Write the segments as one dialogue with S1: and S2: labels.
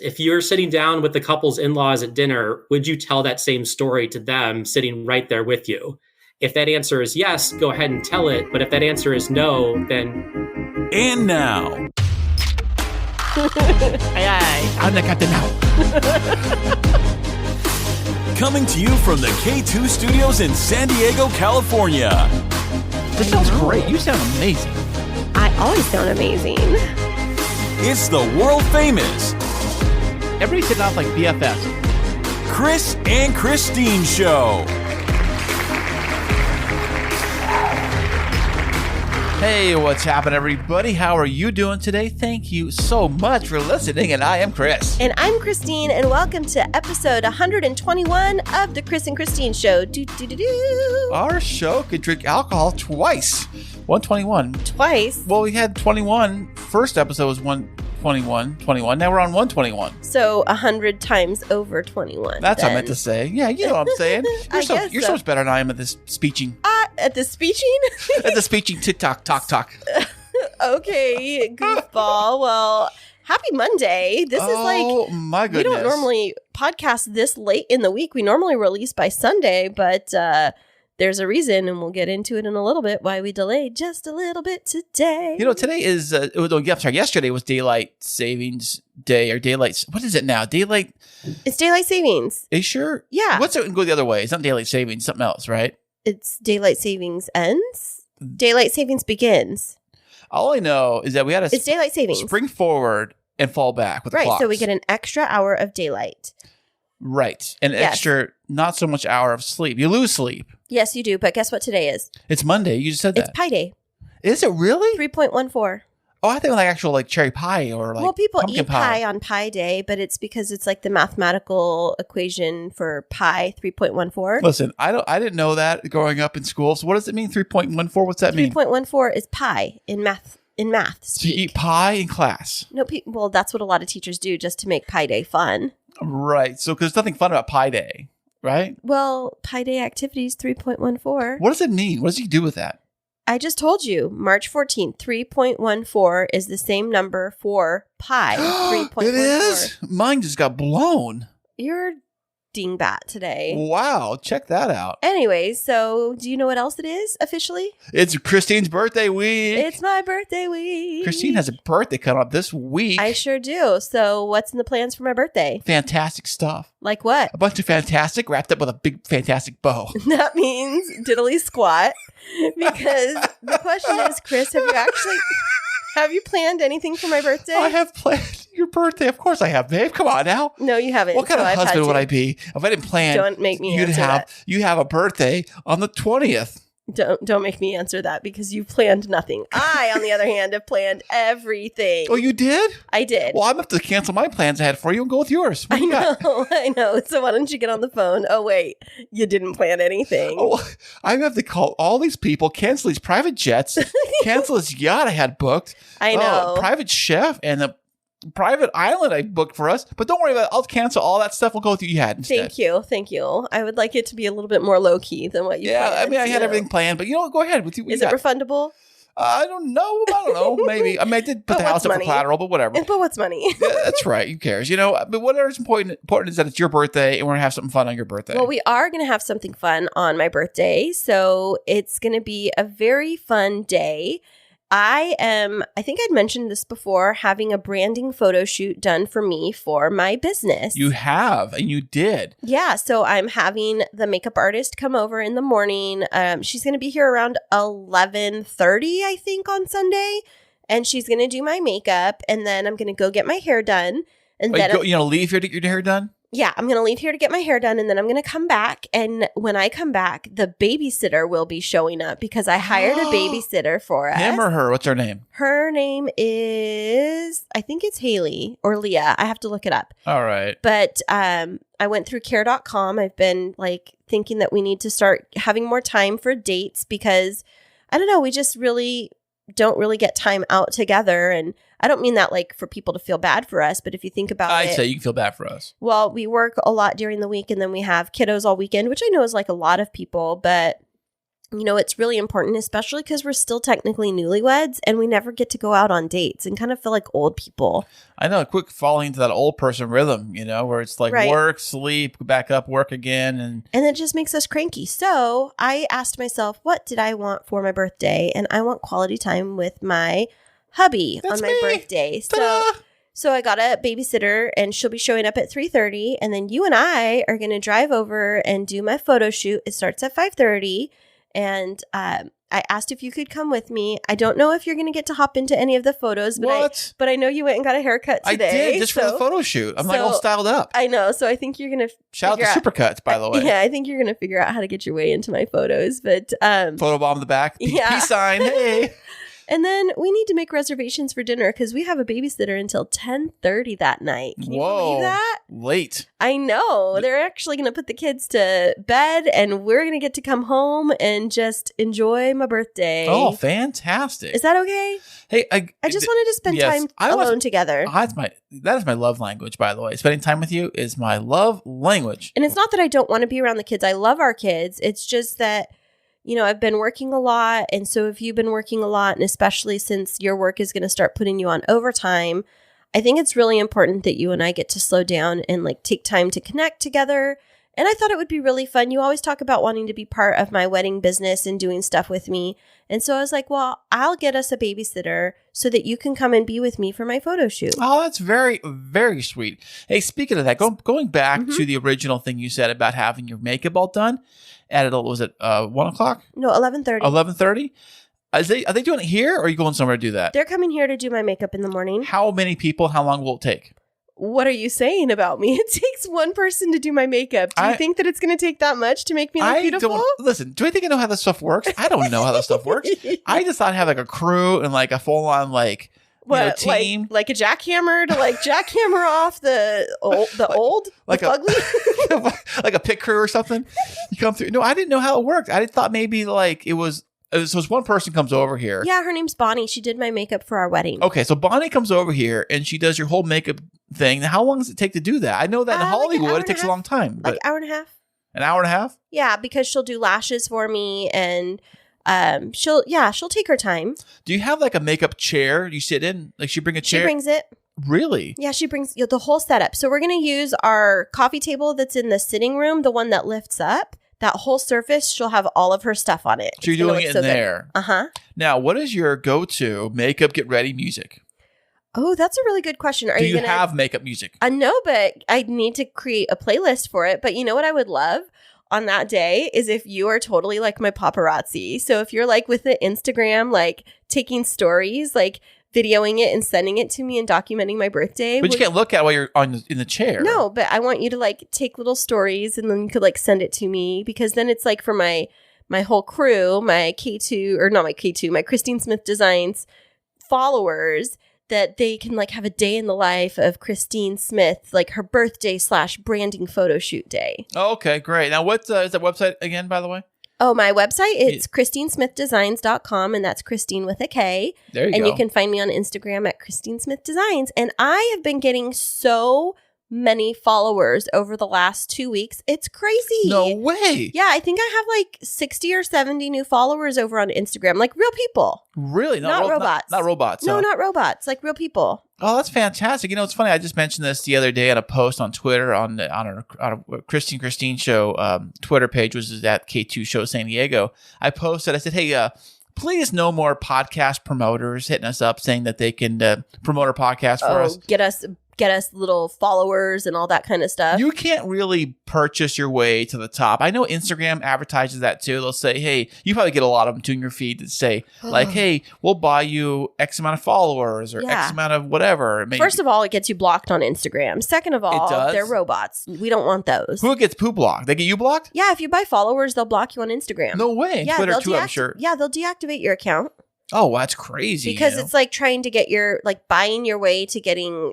S1: If you're sitting down with the couple's in-laws at dinner, would you tell that same story to them sitting right there with you? If that answer is yes, go ahead and tell it. But if that answer is no, then...
S2: And now...
S3: Aye, aye.
S2: I'm the captain now. Coming to you from the K2 Studios in San Diego, California.
S3: This sounds great. You sound amazing.
S4: I always sound amazing.
S2: It's the world famous...
S3: Everybody's sitting off like BFFs.
S2: Kris and Kristine Show. Hey, what's happening, everybody? How are you doing today? Thank you so much for listening, and I am Kris.
S4: And I'm Kristine, and welcome to episode 121 of the Kris and Kristine Show.
S2: Our show could drink alcohol twice. 121.
S4: Twice?
S2: Well, we had 21. First episode was 21. Now we're on 121.
S4: So 100 times over 21.
S2: That's what I meant to say. Yeah, you know what I'm saying. You're so much better than I am at this speeching.
S4: At the speeching?
S2: At the speeching TikTok talk.
S4: Okay, goofball. Well, happy Monday. This is like...
S2: Oh, my goodness.
S4: We don't normally podcast this late in the week. We normally release by Sunday, but... there's a reason, and we'll get into it in a little bit, why we delayed just a little bit today.
S2: You know, today is, yesterday was Daylight Savings Day, or Daylight, what is it now?
S4: It's Daylight Savings.
S2: Are you sure?
S4: Yeah.
S2: What's it go the other way? It's not Daylight Savings, something else, right?
S4: It's Daylight Savings ends? Daylight Savings begins.
S2: All I know is that we had
S4: It's Daylight Savings.
S2: Spring forward and fall back with the
S4: clocks. Right, so we get an extra hour of daylight.
S2: Right. An extra, not so much hour of sleep. You lose sleep.
S4: Yes, you do. But guess what today is?
S2: It's Monday. You just said that.
S4: It's Pie Day.
S2: Is it really?
S4: 3.14.
S2: Oh, I think like actual like cherry pie or like
S4: people eat pie on Pie Day, but it's because it's like the mathematical equation for pi 3.14.
S2: Listen, I didn't know that growing up in school. So what does it mean? 3.14? What's that mean?
S4: 3.14 is pi in math.
S2: So you eat pie in class?
S4: No, well, that's what a lot of teachers do just to make Pie Day fun.
S2: Right. So because there's nothing fun about Pie Day, right?
S4: Well, Pie Day activities 3.14.
S2: What does it mean? What does he do with that?
S4: I just told you, March 14th, 3.14 is the same number for pi. 3.14.
S2: It is? Mine just got blown.
S4: You're dingbat today.
S2: Wow, check that out.
S4: Anyways, so do you know what else it is officially?
S2: It's Kristine's birthday week.
S4: It's my birthday week.
S2: Kristine has a birthday coming up this week.
S4: I sure do. So what's in the plans for my birthday?
S2: Fantastic stuff.
S4: Like what?
S2: A bunch of fantastic wrapped up with a big fantastic bow.
S4: That means diddly squat. Because the question is, Kris, have you planned anything for my birthday?
S2: I have planned your birthday. Of course I have, babe. Come on now.
S4: No, you haven't.
S2: What kind of husband would I be if I didn't plan?
S4: Don't make me answer that.
S2: You have a birthday on the 20th.
S4: Don't make me answer that because you've planned nothing. I, on the other hand, have planned everything.
S2: Oh, you did?
S4: I did.
S2: Well, I'm going to have to cancel my plans I had for you and go with yours. What do you got?
S4: I know. So why don't you get on the phone? Oh, wait. You didn't plan anything.
S2: Oh, I have to call all these people, cancel these private jets, cancel this yacht I had booked.
S4: I know.
S2: Private chef and the private island I booked for us. But don't worry about it. I'll cancel all that stuff. We'll go with what you had instead.
S4: Thank you. I would like it to be a little bit more low-key than what you planned.
S2: Yeah, I mean, I had everything planned, but go ahead.
S4: Is it refundable?
S2: I don't know. Maybe. I mean, I did put the house up for collateral, but whatever.
S4: But what's money?
S2: Yeah, that's right. Who cares? But whatever's important is that it's your birthday and we're going to have something fun on your birthday.
S4: Well, we are going to have something fun on my birthday. So it's going to be a very fun day. I think I'd mentioned this before, having a branding photo shoot done for me for my business.
S2: You have, and you did.
S4: Yeah, so I'm having the makeup artist come over in the morning. She's going to be here around 11:30, I think, on Sunday. And she's going to do my makeup, and then I'm going to go get my hair done. And then
S2: you're going to leave here to get your hair done?
S4: Yeah, I'm going to leave here to get my hair done, and then I'm going to come back. And when I come back, the babysitter will be showing up because I hired a babysitter for us.
S2: Him or her? What's her name?
S4: Her name is, I think it's Haley or Leah. I have to look it up.
S2: All right.
S4: But I went through care.com. I've been thinking that we need to start having more time for dates because, I don't know, we just really don't really get time out together. And I don't mean that for people to feel bad for us, but if you think about it.
S2: I'd say you can feel bad for us.
S4: Well, we work a lot during the week and then we have kiddos all weekend, which I know is a lot of people, but it's really important, especially because we're still technically newlyweds and we never get to go out on dates and kind of feel like old people.
S2: I know, quick falling into that old person rhythm, where it's like work, sleep, back up, work again.
S4: And it just makes us cranky. So I asked myself, what did I want for my birthday? And I want quality time with my hubby on my birthday. So I got a babysitter and she'll be showing up at 3:30. And then you and I are going to drive over and do my photo shoot. It starts at 5:30. And I asked if you could come with me. I don't know if you're going to get to hop into any of the photos, but I know you went and got a haircut today.
S2: I did, just for the photo shoot. I'm like all styled up.
S4: I know. So I think you're going to
S2: shout out to Supercuts, by the way.
S4: Yeah, I think you're going to figure out how to get your way into my photos. But
S2: photo bomb in the back, peace sign, hey.
S4: And then we need to make reservations for dinner because we have a babysitter until 10:30 that night. Can you believe that?
S2: Late.
S4: I know. They're actually going to put the kids to bed and we're going to get to come home and just enjoy my birthday.
S2: Oh, fantastic.
S4: Is that okay?
S2: Hey,
S4: I just wanted to spend time alone together.
S2: That is my love language, by the way. Spending time with you is my love language.
S4: And it's not that I don't want to be around the kids. I love our kids. It's just that I've been working a lot. And so if you've been working a lot, and especially since your work is going to start putting you on overtime, I think it's really important that you and I get to slow down and take time to connect together. And I thought it would be really fun. You always talk about wanting to be part of my wedding business and doing stuff with me. And so I was like, well, I'll get us a babysitter so that you can come and be with me for my photo shoot.
S2: Oh, that's very, very sweet. Hey, speaking of that, going back to the original thing you said about having your makeup all done at, was it 1 o'clock?
S4: No, 11:30.
S2: 11:30? Are they doing it here or are you going somewhere to do that?
S4: They're coming here to do my makeup in the morning.
S2: How many people? How long will it take?
S4: What are you saying about me? It takes one person to do my makeup. Do you think that it's going to take that much to make me look beautiful?
S2: Listen, do I think I know how this stuff works? I don't know how this stuff works. I just thought I'd have a crew and a full-on team.
S4: Like a jackhammer to jackhammer off the ugly?
S2: Like a pit crew or something? You come through. No, I didn't know how it worked. I thought maybe it was one person comes over here.
S4: Yeah, her name's Bonnie. She did my makeup for our wedding.
S2: Okay, so Bonnie comes over here and she does your whole makeup thing. Now, how long does it take to do that? I know that in Hollywood it takes a long time.
S4: Like hour and a half.
S2: An hour and a half?
S4: Yeah, because she'll do lashes for me and she'll take her time.
S2: Do you have a makeup chair you sit in? She bring a chair?
S4: She brings it.
S2: Really?
S4: Yeah, she brings the whole setup. So we're going to use our coffee table that's in the sitting room, the one that lifts up. That whole surface, she'll have all of her stuff on it.
S2: So you're doing it in there.
S4: Uh-huh.
S2: Now, what is your go-to makeup get ready music?
S4: Oh, that's a really good question.
S2: Do you have makeup music?
S4: No, but I need to create a playlist for it. But you know what I would love on that day is if you are totally like my paparazzi. So if you're with the Instagram, taking stories, videoing it and sending it to me and documenting my birthday.
S2: But you can't look at it while you're in the chair.
S4: No, but I want you to take little stories and then you could send it to me because then it's for my whole crew, my K2 or not my K2, my Kristine Smith Designs followers that they can have a day in the life of Kristine Smith, her birthday / branding photo shoot day.
S2: Oh, okay, great. Now what is that website again, by the way?
S4: Oh, my website, it's KristineSmithDesigns.com, and that's Kristine with a K.
S2: There you go.
S4: And you can find me on Instagram at Kristine Smith Designs. And I have been getting so many followers over the last 2 weeks. It's crazy.
S2: No way.
S4: Yeah, I think I have 60 or 70 new followers over on Instagram, real people.
S2: Really?
S4: Not robots.
S2: Not robots.
S4: No, not robots, real people.
S2: Oh, that's fantastic. It's funny. I just mentioned this the other day on a post on Twitter on our Kris and Kristine show Twitter page, which is at K2 Show San Diego. I posted, I said, hey, please no more podcast promoters hitting us up saying that they can promote our podcast for us.
S4: Get us little followers and all that kind of stuff.
S2: You can't really purchase your way to the top. I know Instagram advertises that too. They'll say, hey, you probably get a lot of them too in your feed that say hey, we'll buy you X amount of followers or X amount of whatever.
S4: First of all, it gets you blocked on Instagram. Second of all, they're robots. We don't want those.
S2: Who gets poo blocked? They get you blocked?
S4: Yeah, if you buy followers, they'll block you on Instagram.
S2: No way.
S4: Yeah,
S2: Twitter too, I'm sure.
S4: Yeah, they'll deactivate your account.
S2: Oh, that's crazy.
S4: Because it's trying to get your, buying your way to getting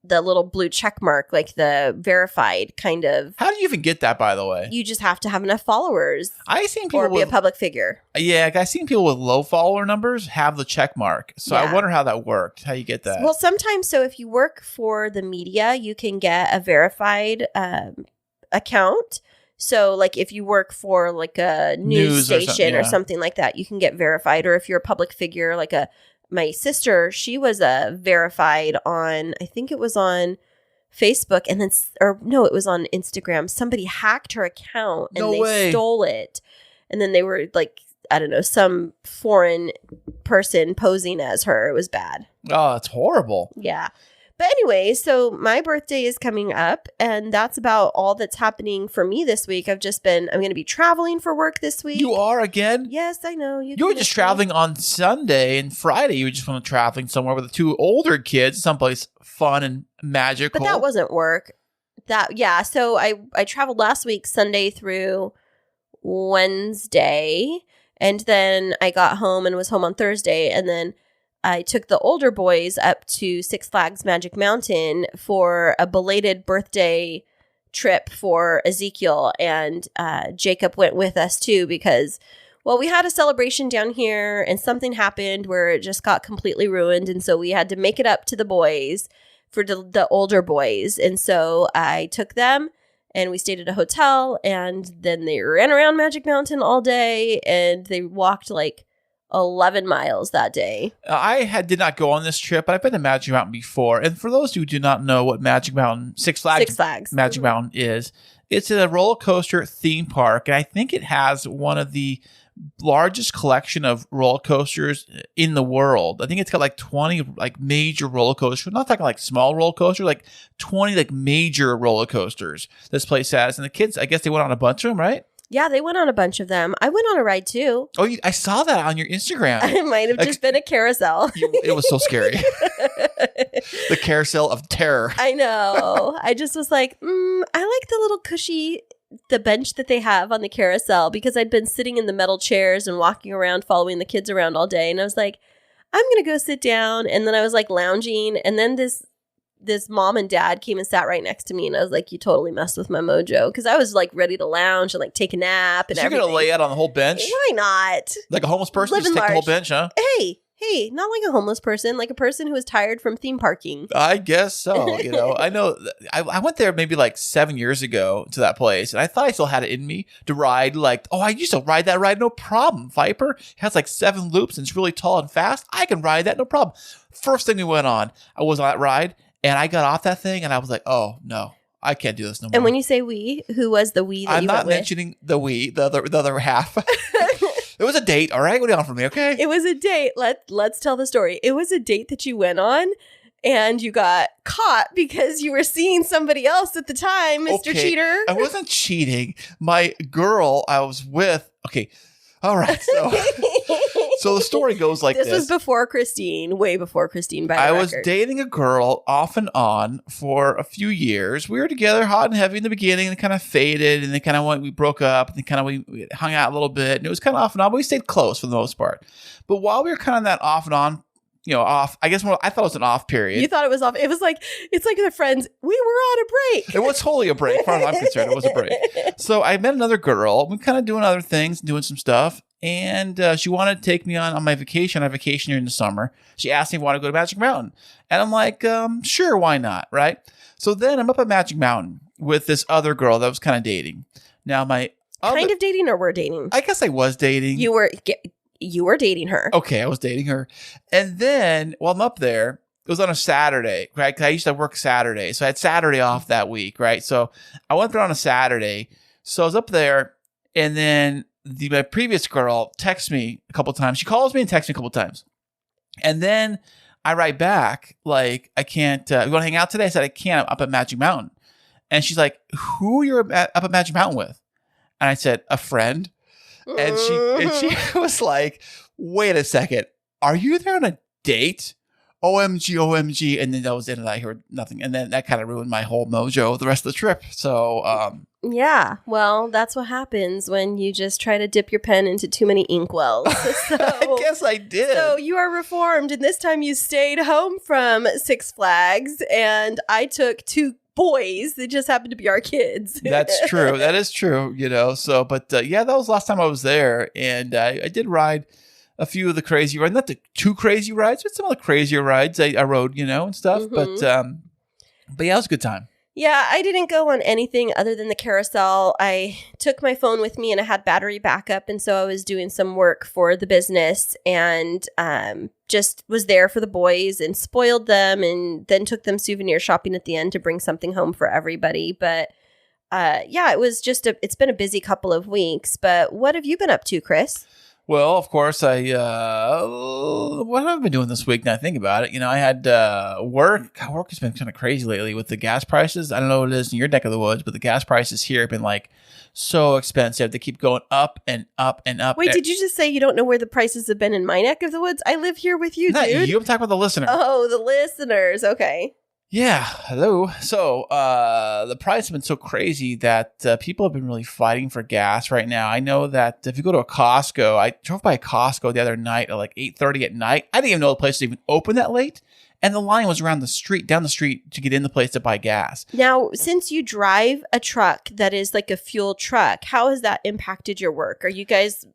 S4: the little blue check mark, the verified kind of.
S2: How do you even get that, by the way?
S4: You just have to have enough followers.
S2: I've seen people
S4: or be a public figure.
S2: Yeah, I've seen people with low follower numbers have the check mark. So I wonder how that worked, how you get that.
S4: Well, sometimes, so if you work for the media, you can get a verified account. So like if you work for like a news station or something like that, you can get verified. Or if you're a public figure, like my sister, she was verified on, I think it was on Facebook, and then, or no, it was on Instagram. Somebody hacked her account and they stole it. And then they were like, I don't know, some foreign person posing as her. It was bad.
S2: Oh, that's horrible.
S4: Yeah. But anyway, so my birthday is coming up, and that's about all that's happening for me this week. I'm going to be traveling for work this week.
S2: You are again?
S4: Yes, I know.
S2: You were just traveling on Sunday, and Friday you were just traveling somewhere with the two older kids, someplace fun and magical.
S4: But that wasn't work. So I traveled last week, Sunday through Wednesday, and then I got home and was home on Thursday, and then I took the older boys up to Six Flags Magic Mountain for a belated birthday trip for Ezekiel, and Jacob went with us too because, well, we had a celebration down here and something happened where it just got completely ruined, and so we had to make it up to the boys for the older boys, and so I took them and we stayed at a hotel, and then they ran around Magic Mountain all day, and they walked like 11 miles that day.
S2: Did not go on this trip, but I've been to Magic Mountain before. And for those who do not know what Magic Mountain, Six Flags Magic Mountain is, it's a roller coaster theme park. And I think it has one of the largest collection of roller coasters in the world. I think it's got like 20 like major roller coasters. I'm not talking like small roller coasters, like 20 like major roller coasters this place has. And the kids, I guess they went on a bunch of them, right?
S4: Yeah, they went on a bunch of them. I went on a ride too.
S2: Oh, I saw that on your Instagram.
S4: It might have just been a carousel.
S2: It was so scary. The carousel of terror.
S4: I know. I just was like, I like the little cushy, the bench that they have on the carousel, because I'd been sitting in the metal chairs and walking around, following the kids around all day. And I was like, I'm going to go sit down. And then I was like lounging. And then this mom and dad came and sat right next to me, and I was like, you totally messed with my mojo, because I was like ready to lounge and like take a nap and everything.
S2: You're gonna lay out on the whole bench?
S4: Why not?
S2: Like a homeless person, just take the whole bench, huh?
S4: Hey, not like a homeless person, like a person who is tired from theme parking.
S2: I guess so. I know. I went there maybe like 7 years ago to that place, and I thought I still had it in me to ride. Like, I used to ride that ride, no problem. Viper it has like 7 loops and it's really tall and fast. I can ride that, no problem. First thing we went on, I was on that ride. And I got off that thing, and I was like, "Oh no, I can't do this no more."
S4: And when you say we, who was the we that
S2: I'm
S4: you
S2: not
S4: went with?
S2: mentioning the we, the other half. It was a date, all right? Go down for me, okay?
S4: It was a date. Let's tell the story. It was a date that you went on, and you got caught because you were seeing somebody else at the time, Mr. Cheater.
S2: I wasn't cheating. My girl I was with. Okay, all right. So the story goes like this.
S4: This was before Kristine, way before Kristine, by the
S2: record.
S4: I
S2: was dating a girl off and on for a few years. We were together hot and heavy in the beginning, and it kind of faded, and then we broke up, and then we hung out a little bit, and it was kind of off and on, but we stayed close for the most part. But while we were kind of that off and on, off, I guess I thought it was an off period.
S4: You thought it was off. It was like, it's like the friends, we were on a break.
S2: It was totally a break. As far as I'm concerned, it was a break. So I met another girl. We kind of doing other things, doing some stuff. And she wanted to take me on my vacation. I vacation here in the summer. She asked me if I want to go to Magic Mountain. And I'm like, sure, why not? Right? So then I'm up at Magic Mountain with this other girl that I was kind of dating. Now, kind
S4: of dating, or were dating?
S2: I guess I was dating.
S4: You were dating her.
S2: Okay, I was dating her. And then while I'm up there, it was on a Saturday, right? 'Cause I used to work Saturday. So I had Saturday off that week, right? So I went there on a Saturday. So I was up there, and then my previous girl texts me a couple times. She calls me and texts me a couple times. And then I write back, like, I can't, you want to hang out today? I said, I can't. I'm up at Magic Mountain. And she's like, who you're up at Magic Mountain with? And I said, a friend. And she was like, wait a second. Are you there on a date? OMG, OMG. And then that was it. And I heard nothing. And then that kind of ruined my whole mojo the rest of the trip. So,
S4: yeah, well, that's what happens when you just try to dip your pen into too many inkwells. So,
S2: I guess I did.
S4: So you are reformed, and this time you stayed home from Six Flags, and I took 2 boys that just happened to be our kids.
S2: That's true. That is true, So, but yeah, that was the last time I was there, and I did ride a few of the crazy rides. Not the too crazy rides, but some of the crazier rides I rode, and stuff. Mm-hmm. But yeah, it was a good time.
S4: Yeah, I didn't go on anything other than the carousel. I took my phone with me and I had battery backup. And so I was doing some work for the business and just was there for the boys and spoiled them and then took them souvenir shopping at the end to bring something home for everybody. But yeah, it's been a busy couple of weeks. But what have you been up to, Kris?
S2: Well, of course, what have I been doing this week? Now I think about it. I had work. God, work has been kind of crazy lately with the gas prices. I don't know what it is in your neck of the woods, but the gas prices here have been like so expensive. They keep going up and up and up.
S4: Wait, did you just say you don't know where the prices have been in my neck of the woods? I live here with you,
S2: Not
S4: dude.
S2: you. I'm talking about the listener.
S4: Oh, the listeners. Okay.
S2: Yeah, hello. So the price has been so crazy that people have been really fighting for gas right now. I know that if you go to a Costco, I drove by a Costco the other night at like 8:30 at night. I didn't even know the place was even open that late. And the line was down the street to get in the place to buy gas.
S4: Now, since you drive a truck that is like a fuel truck, how has that impacted your work? Are you guys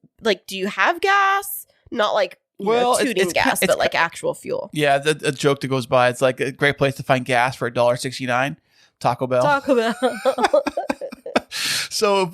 S4: do you have gas? Not like tooting gas, but like actual fuel.
S2: Yeah, a joke that goes by. It's like a great place to find gas for $1.69. Taco Bell.
S4: Taco Bell.
S2: So,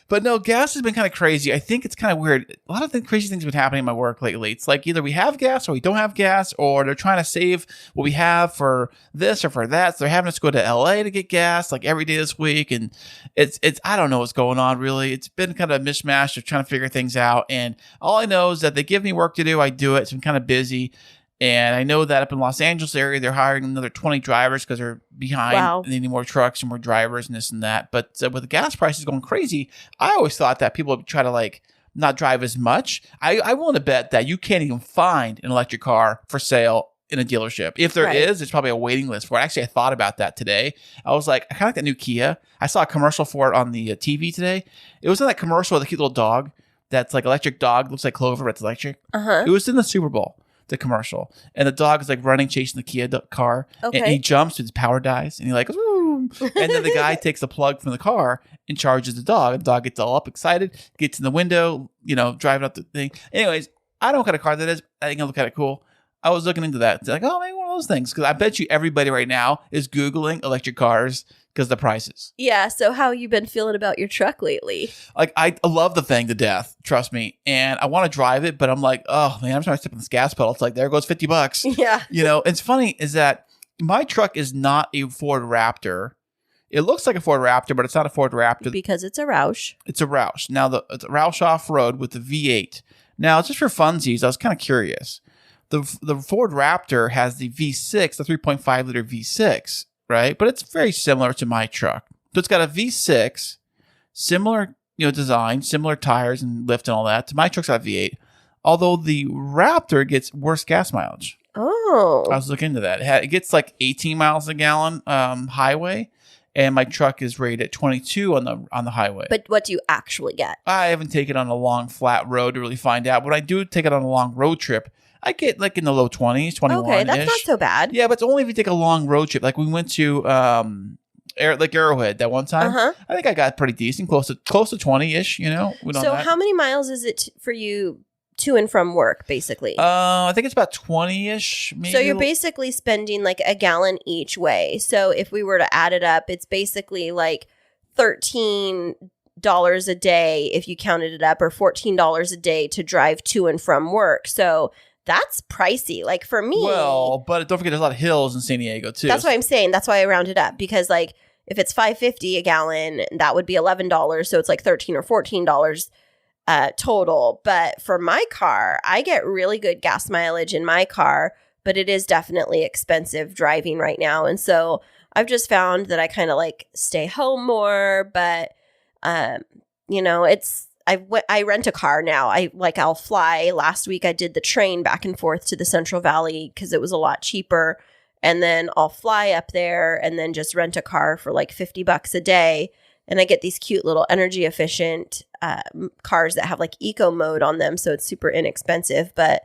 S2: but no, gas has been kind of crazy. I think it's kind of weird. A lot of the crazy things have been happening in my work lately. It's like either we have gas or we don't have gas, or they're trying to save what we have for this or for that. So they're having us go to LA to get gas like every day this week. And it's I don't know what's going on really. It's been kind of a mishmash of trying to figure things out. And all I know is that they give me work to do. I do it. It's been kind of busy. And I know that up in Los Angeles area, they're hiring another 20 drivers because they're behind.
S4: Wow.
S2: They need more trucks and more drivers and this and that. But with the gas prices going crazy, I always thought that people would try to not drive as much. I want to bet that you can't even find an electric car for sale in a dealership. If there is, there's probably a waiting list for it. Actually, I thought about that today. I was like, I kind of like that new Kia. I saw a commercial for it on the TV today. It was in that commercial with a cute little dog that's like electric dog. Looks like Clover, but it's electric.
S4: Uh-huh.
S2: It was in the Super Bowl. The commercial, and the dog is like running, chasing the Kia car, and he jumps and his power dies, and he like, "Woo!" And then the guy takes the plug from the car and charges the dog. The dog gets all up, excited, gets in the window, driving up the thing. Anyways, I don't know what kind of car that is. I think it'll look kind of cool. I was looking into that. It's like, oh, maybe one of those things, because I bet you everybody right now is Googling electric cars because of the prices.
S4: Yeah. So how you been feeling about your truck lately?
S2: Like, I love the thing to death, trust me. And I want to drive it, but I'm like, oh man, I'm trying to step on this gas pedal. It's like, there goes $50.
S4: Yeah.
S2: It's funny is that my truck is not a Ford Raptor. It looks like a Ford Raptor, but it's not a Ford Raptor.
S4: Because it's a Roush.
S2: It's a Roush. Now, it's a Roush off-road with the V8. Now, just for funsies, I was kind of curious. The Ford Raptor has the V6, the 3.5 liter V6. Right, but it's very similar to my truck. So it's got a V6, similar design, similar tires and lift and all that. To my truck's got a V8, although the Raptor gets worse gas mileage.
S4: Oh,
S2: I was looking into that. It gets like 18 miles a gallon highway, and my truck is rated at 22 on the highway.
S4: But what do you actually get?
S2: I haven't taken it on a long flat road to really find out. But I do take it on a long road trip. I get like in the low 20s, 21-ish.
S4: Okay, that's not so bad.
S2: Yeah, but it's only if you take a long road trip. Like we went to Arrowhead that one time.
S4: Uh-huh.
S2: I think I got pretty decent, close to 20-ish,
S4: So how many miles is it for you to and from work, basically?
S2: I think it's about 20-ish. Maybe.
S4: So you're basically spending like a gallon each way. So if we were to add it up, it's basically like $13 a day if you counted it up, or $14 a day to drive to and from work. So that's pricey. Like for me.
S2: Well, but don't forget there's a lot of hills in San Diego too.
S4: That's what I'm saying. That's why I rounded up, because like if it's $5.50 a gallon, that would be $11. So it's like $13 or $14 total. But for my car, I get really good gas mileage in my car, but it is definitely expensive driving right now. And so I've just found that I kind of like stay home more, but I rent a car now. I'll fly. Last week I did the train back and forth to the Central Valley because it was a lot cheaper. And then I'll fly up there and then just rent a car for like $50 a day. And I get these cute little energy efficient cars that have like eco mode on them. So it's super inexpensive. But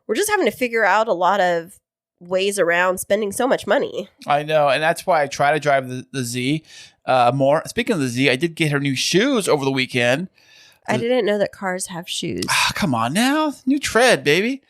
S4: we're just having to figure out a lot of ways around spending so much money.
S2: I know. And that's why I try to drive the Z more. Speaking of the Z, I did get her new shoes over the weekend.
S4: I didn't know that cars have shoes.
S2: Come on now. New tread, baby.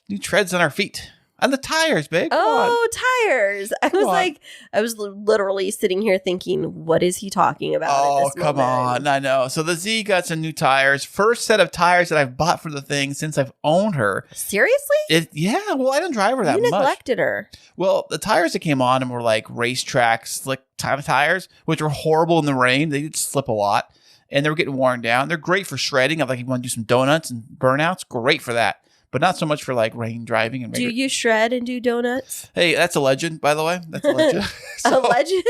S2: New treads on our feet. And the tires, babe. Come on.
S4: Oh, tires. I was literally sitting here thinking, what is he talking about?
S2: Oh,
S4: at this
S2: come
S4: moment?
S2: on. I know. So the Z got some new tires. First set of tires that I've bought for the thing since I've owned her.
S4: Seriously?
S2: Yeah, well, I didn't drive her that
S4: You
S2: much.
S4: neglected her.
S2: Well, the tires that came on them were like racetrack slick tires, which were horrible in the rain. They did slip a lot, and they were getting worn down. They're great for shredding. Like if you want to do some donuts and burnouts, great for that. But not so much for like rain driving. And
S4: Do you shred and do donuts?
S2: Hey, that's a legend, by the way. That's a legend.
S4: A legend?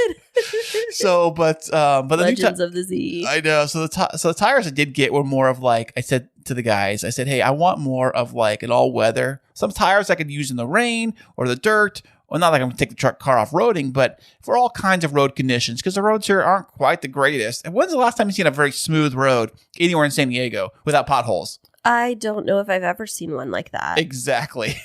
S2: But the
S4: Legends of the Z.
S2: I know. So the tires I did get were more of like, I said to the guys, I said, hey, I want more of like an all weather. Some tires I could use in the rain or the dirt. Well, not like I'm going to take the car off-roading, but for all kinds of road conditions, because the roads here aren't quite the greatest. And when's the last time you've seen a very smooth road anywhere in San Diego without potholes?
S4: I don't know if I've ever seen one like that.
S2: Exactly.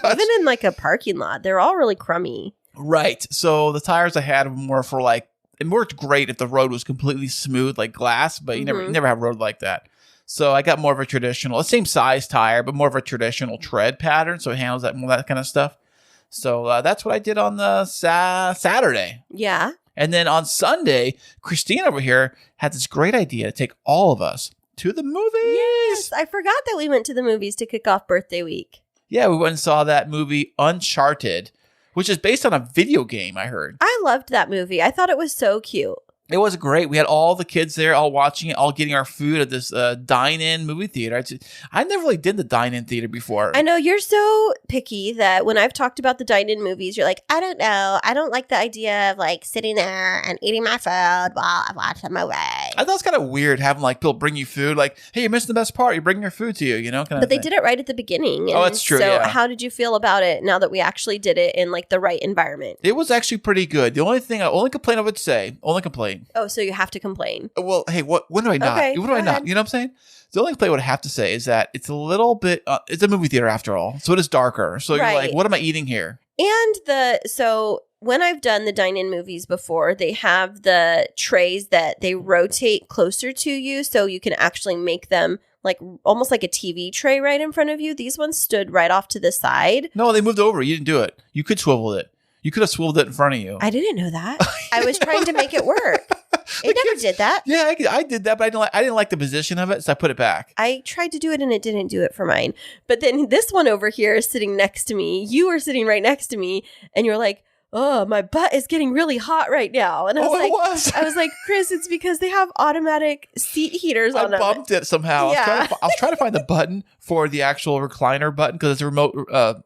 S4: Even in like a parking lot, they're all really crummy.
S2: Right. So the tires I had were more for like, it worked great if the road was completely smooth like glass, but you never have a road like that. So I got more of a traditional, the same size tire, but more of a traditional tread pattern. So it handles that kind of stuff. So that's what I did on the Saturday.
S4: Yeah.
S2: And then on Sunday, Kristine over here had this great idea to take all of us to the movies.
S4: Yes. I forgot that we went to the movies to kick off birthday week.
S2: Yeah, we went and saw that movie Uncharted, which is based on a video game, I heard.
S4: I loved that movie. I thought it was so cute.
S2: It was great. We had all the kids there, all watching it, all getting our food at this dine-in movie theater. I never really did the dine-in theater before.
S4: I know you're so picky that when I've talked about the dine-in movies, you're like, I don't know. I don't like the idea of like sitting there and eating my food while I watch the movie.
S2: I thought it's kind of weird having like people bring you food. Like, hey, you're missing the best part. You're bringing your food to you, you know?
S4: But they did it right at the beginning.
S2: Oh, that's true.
S4: So
S2: yeah.
S4: how did you feel about it now that we actually did it in like the right environment?
S2: It was actually pretty good. The only complaint I would say,
S4: Oh, so you have to complain.
S2: Well, hey, when do I not?
S4: Okay,
S2: When do I
S4: go
S2: not?
S4: ahead.
S2: You know what I'm saying? The only complaint I would have to say is that it's a little bit, it's a movie theater after all. So it is darker. So
S4: Right.
S2: you're like, what am I eating here?
S4: And so when I've done the dine-in movies before, they have the trays that they rotate closer to you so you can actually make them like almost like a TV tray right in front of you. These ones stood right off to the side.
S2: No, they moved over. You didn't do it. You could swivel it. You could have swiveled it in front of you.
S4: I didn't know that. I was trying to make it work. It never did that.
S2: Yeah, I did that, but I didn't like the position of it, so I put it back.
S4: I tried to do it and it didn't do it for mine. But then this one over here is sitting next to me. You were sitting right next to me and you're like, oh, my butt is getting really hot right now. And I was like, Kris, it's because they have automatic seat heaters on them.
S2: I bumped it somehow.
S4: Yeah.
S2: I was trying to find the button for the actual recliner button because it's a remote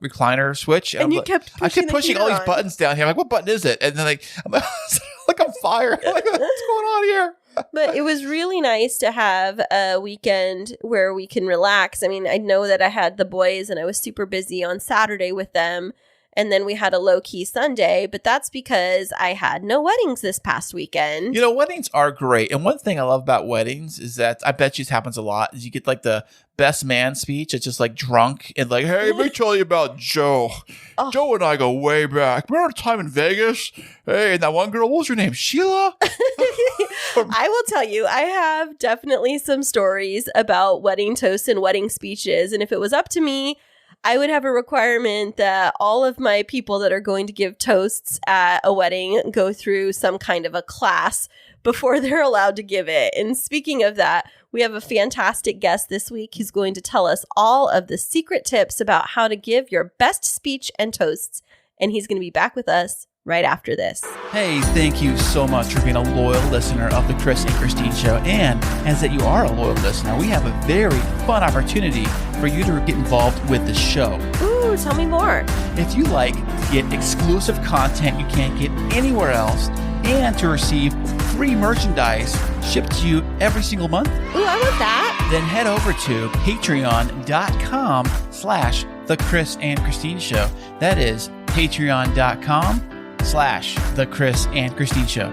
S2: recliner switch.
S4: And you kept
S2: pushing all these buttons down here. I'm like, what button is it? And then I'm like on fire. I'm like, what's going on here?
S4: But it was really nice to have a weekend where we can relax. I mean, I know that I had the boys and I was super busy on Saturday with them. And then we had a low-key Sunday, but that's because I had no weddings this past weekend.
S2: You know, weddings are great. And one thing I love about weddings is that I bet you this happens a lot is you get like the best man speech. It's just like drunk and like, hey, let me tell you about Joe.
S4: Oh.
S2: Joe and I go way back. Remember the time in Vegas? Hey, and that one girl, what was her name? Sheila?
S4: I will tell you, I have definitely some stories about wedding toasts and wedding speeches. And if it was up to me, I would have a requirement that all of my people that are going to give toasts at a wedding go through some kind of a class before they're allowed to give it. And speaking of that, we have a fantastic guest this week who's going to tell us all of the secret tips about how to give your best speech and toasts. And he's going to be back with us right after this.
S2: Hey, thank you so much for being a loyal listener of the Kris and Kristine Show. And as that you are a loyal listener, we have a very fun opportunity for you to get involved with the show.
S4: Ooh, tell me more.
S2: If you like to get exclusive content you can't get anywhere else and to receive free merchandise shipped to you every single month,
S4: Ooh, I want that.
S2: then head over to patreon.com/The Kris and Kristine Show. That is patreon.com/The Kris and Kristine Show.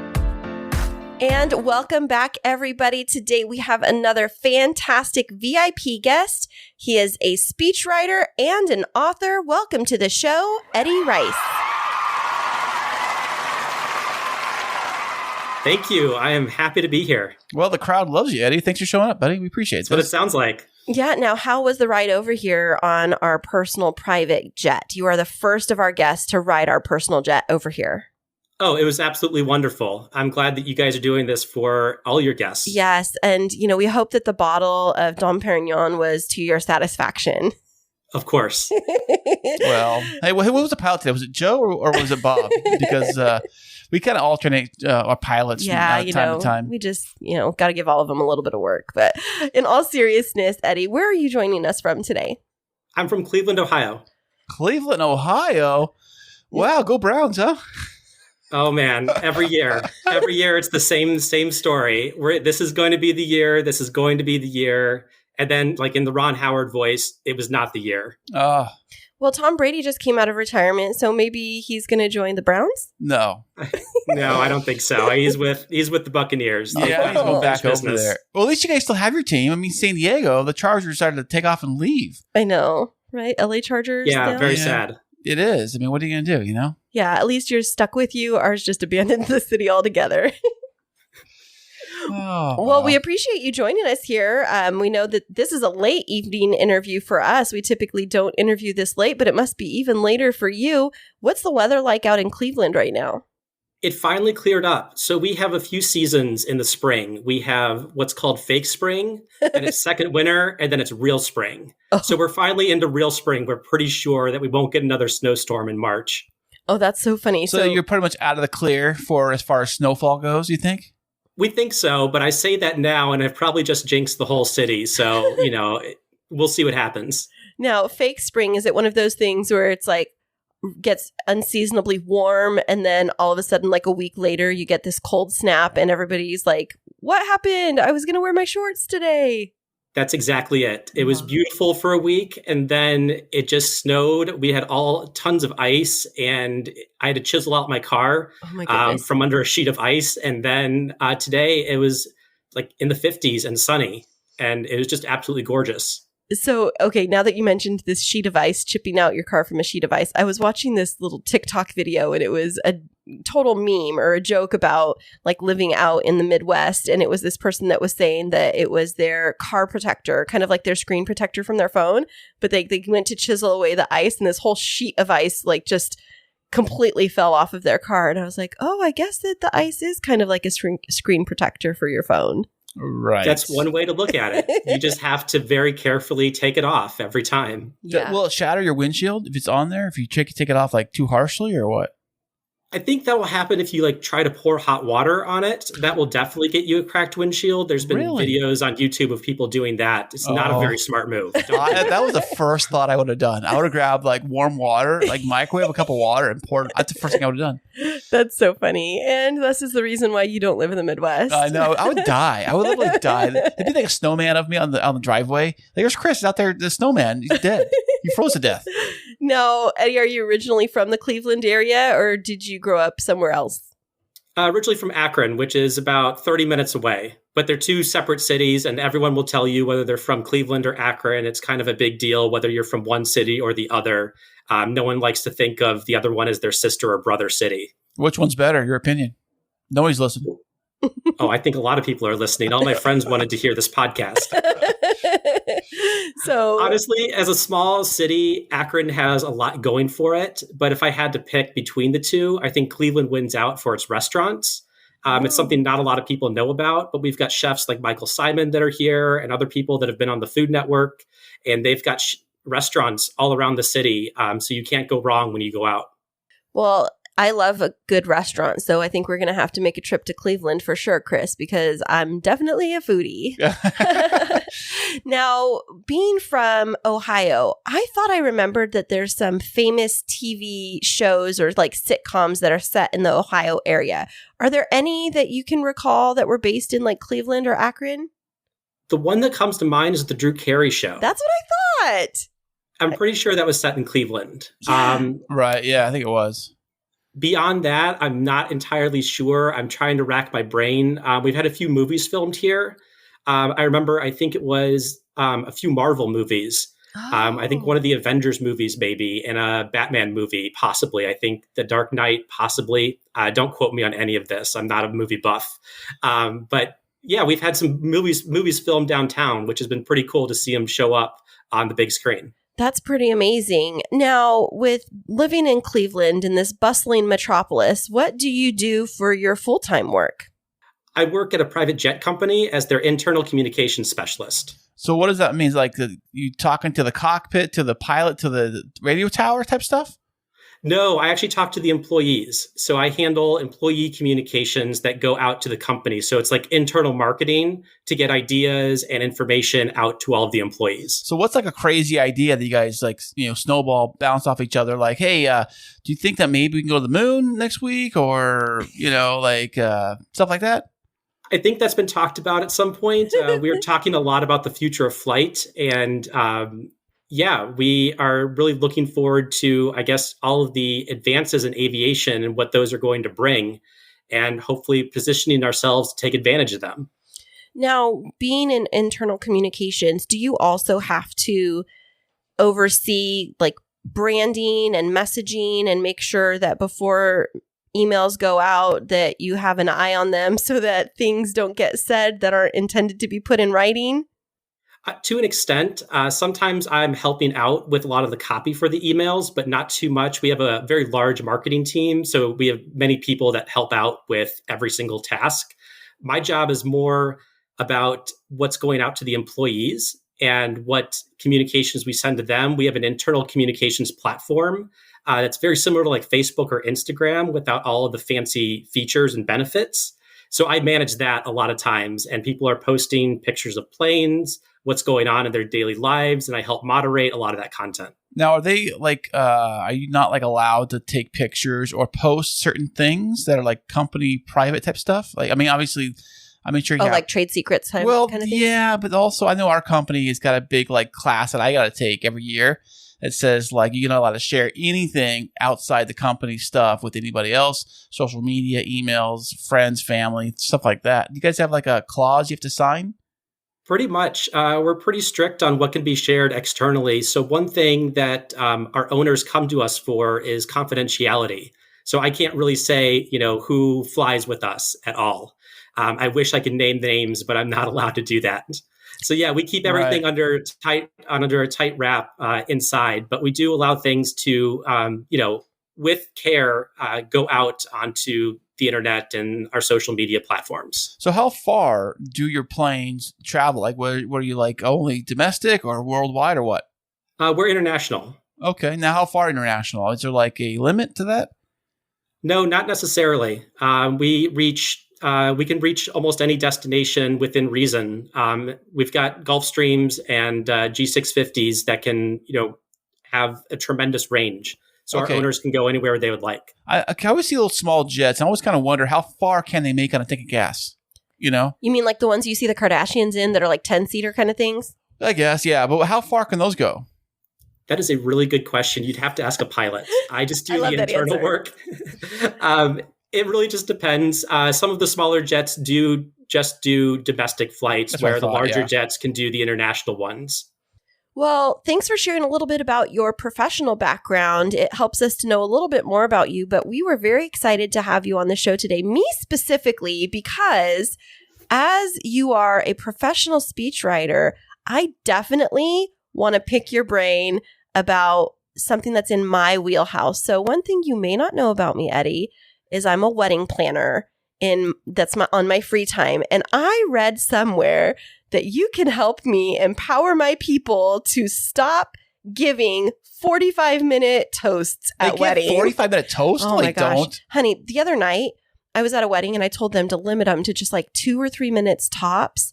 S4: And welcome back, everybody. Today we have another fantastic VIP guest. He is a speechwriter and an author. Welcome to the show, Eddie Rice.
S1: Thank you. I am happy to be here.
S2: Well, the crowd loves you, Eddie. Thanks for showing up, buddy. We appreciate it.
S1: That's what it sounds like.
S4: Yeah. Now, how was the ride over here on our personal private jet? You are the first of our guests to ride our personal jet over here.
S1: Oh, it was absolutely wonderful. I'm glad that you guys are doing this for all your guests.
S4: Yes. And, we hope that the bottle of Dom Perignon was to your satisfaction.
S1: Of course.
S2: Well, hey, what was the pilot today? Was it Joe or was it Bob? Because we kind of alternate our pilots from time to time.
S4: We just, got to give all of them a little bit of work. But in all seriousness, Eddie, where are you joining us from today?
S1: I'm from Cleveland, Ohio.
S2: Cleveland, Ohio? Wow, go Browns, huh?
S1: Oh man, every year it's the same story. This is going to be the year. This is going to be the year. And then, like in the Ron Howard voice, it was not the year.
S4: Well, Tom Brady just came out of retirement, so maybe he's going to join the Browns?
S2: No.
S1: No, I don't think so. He's with the Buccaneers.
S2: Yeah, he's going back over there. Well, at least you guys still have your team. I mean, San Diego, the Chargers decided to take off and leave.
S4: I know, right? LA Chargers.
S1: Yeah, very sad.
S2: It is. I mean, what are you going to do,
S4: Yeah, at least you're stuck with you. Ours just abandoned the city altogether. Well, we appreciate you joining us here. We know that this is a late evening interview for us. We typically don't interview this late, but it must be even later for you. What's the weather like out in Cleveland right now?
S1: It finally cleared up. So we have a few seasons in the spring. We have what's called fake spring, and it's second winter, and then it's real spring. Oh. So we're finally into real spring. We're pretty sure that we won't get another snowstorm in March.
S4: Oh, that's so funny.
S2: So you're pretty much out of the clear for as far as snowfall goes, you think?
S1: We think so, but I say that now, and I've probably just jinxed the whole city. So, we'll see what happens.
S4: Now, fake spring, is it one of those things where it's like gets unseasonably warm, and then all of a sudden, like a week later, you get this cold snap, and everybody's like, what happened? I was going to wear my shorts today.
S1: That's exactly it. It was beautiful for a week, and then it just snowed. We had tons of ice, and I had to chisel out my car from under a sheet of ice. And then today it was like in the 50s and sunny, and it was just absolutely gorgeous.
S4: So, okay, now that you mentioned this sheet of ice, chipping out your car from a sheet of ice, I was watching this little TikTok video, and it was a total meme or a joke about like living out in the Midwest. And it was this person that was saying that it was their car protector, kind of like their screen protector from their phone. But they went to chisel away the ice, and this whole sheet of ice like just completely fell off of their car. And I was like, oh, I guess that the ice is kind of like a screen protector for your phone.
S2: Right.
S1: That's one way to look at it. You just have to very carefully take it off every time.
S4: Yeah.
S2: Will it shatter your windshield if it's on there? If you take it off like too harshly or what?
S1: I think that will happen if you like try to pour hot water on it. That will definitely get you a cracked windshield. There's been videos on YouTube of people doing that. It's not a very smart move.
S2: That was the first thought I would have done. I would have grabbed like warm water, like microwave a cup of water and poured it. That's the first thing I would have done.
S4: That's so funny. And this is the reason why you don't live in the Midwest.
S2: I know. I would die. I would literally die. They'd be like a snowman of me on the driveway. Like, there's Chris out there, the snowman. He's dead. He froze to death.
S4: Now, Eddie, are you originally from the Cleveland area, or did you grow up somewhere else?
S1: Originally from Akron, which is about 30 minutes away. But they're two separate cities, and everyone will tell you whether they're from Cleveland or Akron. It's kind of a big deal whether you're from one city or the other. No one likes to think of the other one as their sister or brother city.
S2: Which one's better? Your opinion? Nobody's listening.
S1: Oh, I think a lot of people are listening. All my friends wanted to hear this podcast.
S4: So
S1: honestly, as a small city, Akron has a lot going for it. But if I had to pick between the two, I think Cleveland wins out for its restaurants. It's something not a lot of people know about, but we've got chefs like Michael Simon that are here and other people that have been on the Food Network, and they've got restaurants all around the city. So you can't go wrong when you go out.
S4: Well, I love a good restaurant, so I think we're going to have to make a trip to Cleveland for sure, Chris, because I'm definitely a foodie. Now, being from Ohio, I thought I remembered that there's some famous TV shows or like sitcoms that are set in the Ohio area. Are there any that you can recall that were based in like Cleveland or Akron?
S1: The one that comes to mind is the Drew Carey Show.
S4: That's what I thought.
S1: I'm pretty sure that was set in Cleveland.
S4: Yeah.
S2: Right. Yeah, I think it was.
S1: Beyond that, I'm not entirely sure. I'm trying to rack my brain. We've had a few movies filmed here. I remember, I think it was a few Marvel movies. I think one of the Avengers movies, maybe, and a Batman movie, possibly. I think The Dark Knight, possibly. Don't quote me on any of this. I'm not a movie buff. But Yeah, we've had some movies filmed downtown, which has been pretty cool to see them show up on the big screen.
S4: That's pretty amazing. Now, with living in Cleveland in this bustling metropolis, what do you do for your full-time work?
S1: I work at a private jet company as their internal communications specialist.
S2: So what does that mean? Like you talking to the cockpit, to the pilot, to the radio tower type stuff?
S1: No, I actually talk to the employees. So I handle employee communications that go out to the company. So it's like internal marketing to get ideas and information out to all of the employees.
S2: So what's like a crazy idea that you guys like, snowball, bounce off each other? Like, hey, do you think that maybe we can go to the moon next week, or stuff like that?
S1: I think that's been talked about at some point. We were talking a lot about the future of flight, and we are really looking forward to, I guess, all of the advances in aviation and what those are going to bring, and hopefully positioning ourselves to take advantage of them.
S4: Now, being in internal communications, do you also have to oversee like branding and messaging and make sure that before emails go out that you have an eye on them so that things don't get said that aren't intended to be put in writing?
S1: To an extent, sometimes I'm helping out with a lot of the copy for the emails, but not too much. We have a very large marketing team, so we have many people that help out with every single task. My job is more about what's going out to the employees and what communications we send to them. We have an internal communications platform that's very similar to like Facebook or Instagram without all of the fancy features and benefits. So I manage that a lot of times, and people are posting pictures of planes, what's going on in their daily lives, and I help moderate a lot of that content.
S2: Now, are they like, are you not like allowed to take pictures or post certain things that are like company private type stuff? Like, I mean, obviously, sure.
S4: Like trade secrets kind of thing?
S2: Yeah, but also I know our company has got a big like class that I got to take every year. It says like you're not allowed to share anything outside the company stuff with anybody else, social media, emails, friends, family, stuff like that. Do you guys have like a clause you have to sign?
S1: Pretty much. We're pretty strict on what can be shared externally. So one thing that our owners come to us for is confidentiality. So I can't really say, who flies with us at all. I wish I could name names, but I'm not allowed to do that. So yeah, we keep everything under a tight wrap inside, but we do allow things to, with care, go out onto the internet and our social media platforms.
S2: So how far do your planes travel? Like, were you like only domestic or worldwide or what?
S1: We're international.
S2: Okay. Now, how far international? Is there like a limit to that?
S1: No, not necessarily. We can reach almost any destination within reason. We've got Gulfstreams and G650s that can, have a tremendous range. So our owners can go anywhere they would like.
S2: I always see little small jets. I always kind of wonder how far can they make on a tank of gas? You
S4: mean like the ones you see the Kardashians in that are like 10-seater kind of things?
S2: I guess, yeah. But how far can those go?
S1: That is a really good question. You'd have to ask a pilot. I just do the internal work. It really just depends. Some of the smaller jets do just do domestic flights, where the larger jets can do the international ones.
S4: Well, thanks for sharing a little bit about your professional background. It helps us to know a little bit more about you, but we were very excited to have you on the show today, me specifically, because as you are a professional speechwriter, I definitely want to pick your brain about something that's in my wheelhouse. So one thing you may not know about me, Eddie, is I'm a wedding planner on my free time. And I read somewhere that you can help me empower my people to stop giving 45-minute toasts at weddings.
S2: 45-minute toast?
S4: Oh my gosh. Don't. Honey, the other night I was at a wedding and I told them to limit them to just like 2 or 3 minutes tops.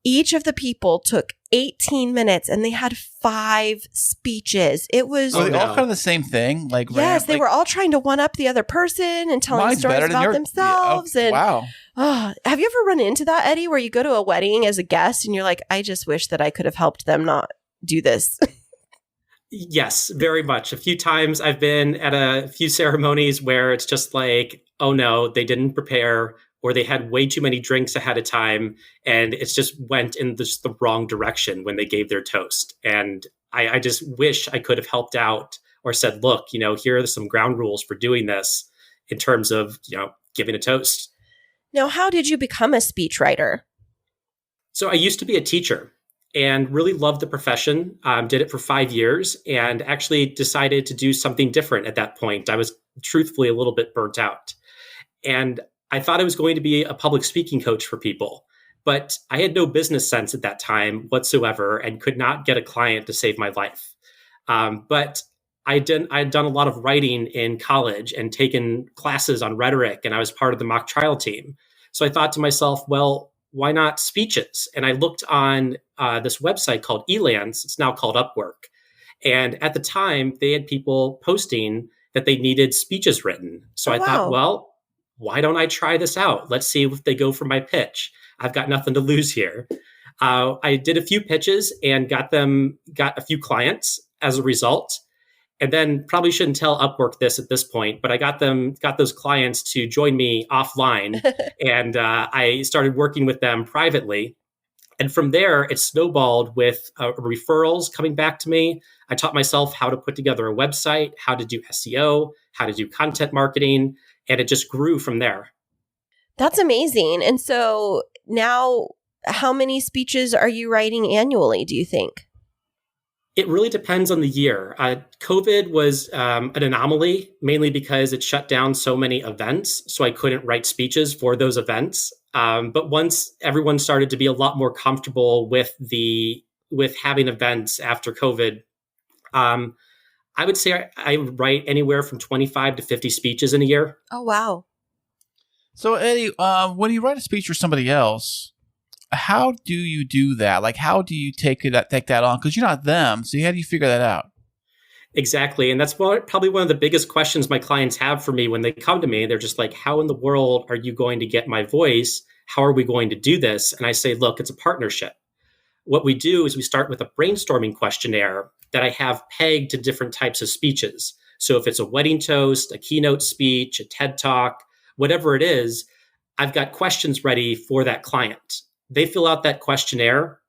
S4: Each of the people took 18 minutes and they had 5 speeches. It was
S2: all kind of the same thing. Like,
S4: yes, they were all trying to one up the other person and telling stories about themselves.
S2: Yeah, wow.
S4: Have you ever run into that, Eddie, where you go to a wedding as a guest and you're like, I just wish that I could have helped them not do this?
S1: Yes, very much. A few times I've been at a few ceremonies where it's just like, oh no, they didn't prepare, or they had way too many drinks ahead of time, and it just went in just the wrong direction when they gave their toast. And I just wish I could have helped out or said, look, here are some ground rules for doing this in terms of, giving a toast.
S4: Now, how did you become a speechwriter?
S1: So I used to be a teacher and really loved the profession. Did it for 5 years and actually decided to do something different at that point. I was truthfully a little bit burnt out. And I thought I was going to be a public speaking coach for people, but I had no business sense at that time whatsoever and could not get a client to save my life. But I'd done a lot of writing in college and taken classes on rhetoric, and I was part of the mock trial team. So I thought to myself, well, why not speeches? And I looked on this website called Elance. It's now called Upwork. And at the time, they had people posting that they needed speeches written. So I thought, well, why don't I try this out? Let's see if they go for my pitch. I've got nothing to lose here. I did a few pitches and got a few clients as a result. And then probably shouldn't tell Upwork this at this point, but I got those clients to join me offline and I started working with them privately. And from there, it snowballed with referrals coming back to me. I taught myself how to put together a website, how to do SEO, how to do content marketing, and it just grew from there.
S4: That's amazing. And so now, how many speeches are you writing annually, do you think?
S1: It really depends on the year. COVID was an anomaly, mainly because it shut down so many events. So I couldn't write speeches for those events. But once everyone started to be a lot more comfortable with having events after COVID, I would say I write anywhere from 25 to 50 speeches in a year.
S4: Oh, wow.
S2: So Eddie, when you write a speech for somebody else, how do you do that? Like, how do you take that on? Because you're not them. So how do you figure that out?
S1: Exactly. And that's probably one of the biggest questions my clients have for me when they come to me. They're just like, how in the world are you going to get my voice? How are we going to do this? And I say, look, it's a partnership. What we do is we start with a brainstorming questionnaire that I have pegged to different types of speeches. So if it's a wedding toast, a keynote speech, a TED Talk, whatever it is, I've got questions ready for that client. They fill out that questionnaire.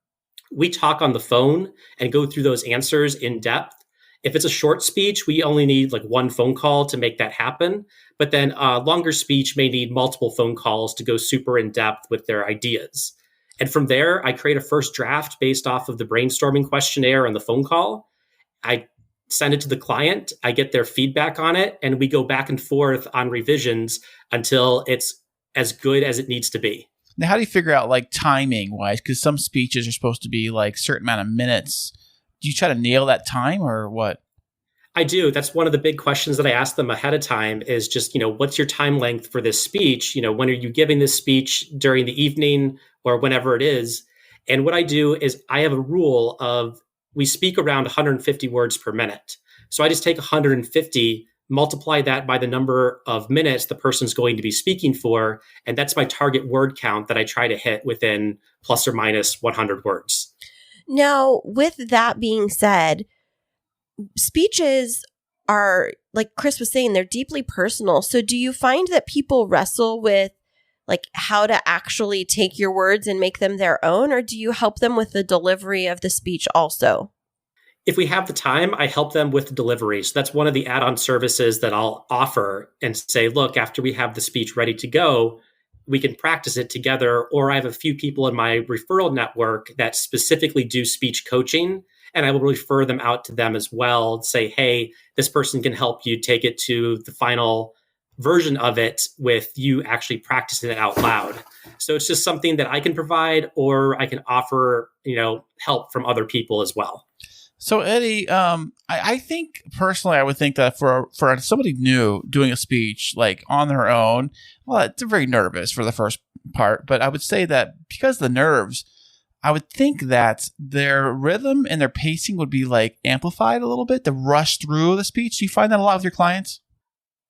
S1: We talk on the phone and go through those answers in depth. If it's a short speech, we only need like one phone call to make that happen. But then a longer speech may need multiple phone calls to go super in depth with their ideas. And from there, I create a first draft based off of the brainstorming questionnaire and the phone call. I send it to the client. I get their feedback on it, and we go back and forth on revisions until it's as good as it needs to be.
S2: Now, how do you figure out like timing wise? Because some speeches are supposed to be like a certain amount of minutes. Do you try to nail that time or what?
S1: I do. That's one of the big questions that I ask them ahead of time is just, what's your time length for this speech? When are you giving this speech during the evening or whenever it is? And what I do is I have a rule of we speak around 150 words per minute. So I just take 150, multiply that by the number of minutes the person's going to be speaking for. And that's my target word count that I try to hit within plus or minus 100 words.
S4: Now, with that being said, speeches are, like Kris was saying, they're deeply personal. So do you find that people wrestle with like how to actually take your words and make them their own? Or do you help them with the delivery of the speech also?
S1: If we have the time, I help them with the delivery. So that's one of the add-on services that I'll offer and say, look, after we have the speech ready to go, we can practice it together. Or I have a few people in my referral network that specifically do speech coaching, and I will refer them out to them as well. Say, hey, this person can help you take it to the final version of it with you actually practicing it out loud. So it's just something that I can provide, or I can offer, help from other people as well.
S2: So Eddie, I think personally, I would think that for somebody new doing a speech like on their own, well, they're very nervous for the first part. But I would say that because of the nerves, I would think that their rhythm and their pacing would be like amplified a little bit to rush through the speech. Do you find that a lot with your clients?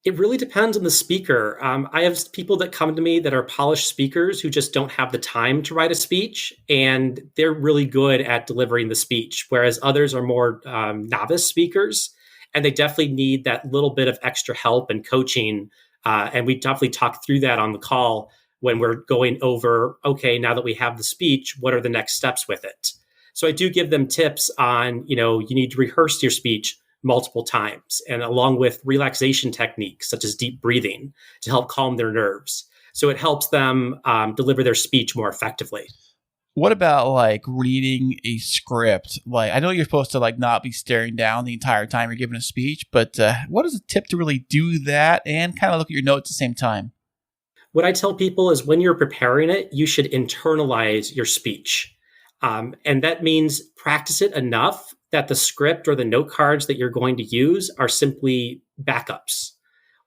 S1: It really depends on the speaker. I have people that come to me that are polished speakers who just don't have the time to write a speech, and they're really good at delivering the speech, whereas others are more novice speakers, and they definitely need that little bit of extra help and coaching. And we definitely talk through that on the call when we're going over, okay, now that we have the speech, what are the next steps with it? So I do give them tips on, you need to rehearse your speech multiple times, and along with relaxation techniques such as deep breathing to help calm their nerves. So it helps them deliver their speech more effectively.
S2: What about like reading a script? Like, I know you're supposed to like not be staring down the entire time you're giving a speech, but what is a tip to really do that and kind of look at your notes at the same time?
S1: What I tell people is when you're preparing it, you should internalize your speech. And that means practice it enough that the script or the note cards that you're going to use are simply backups.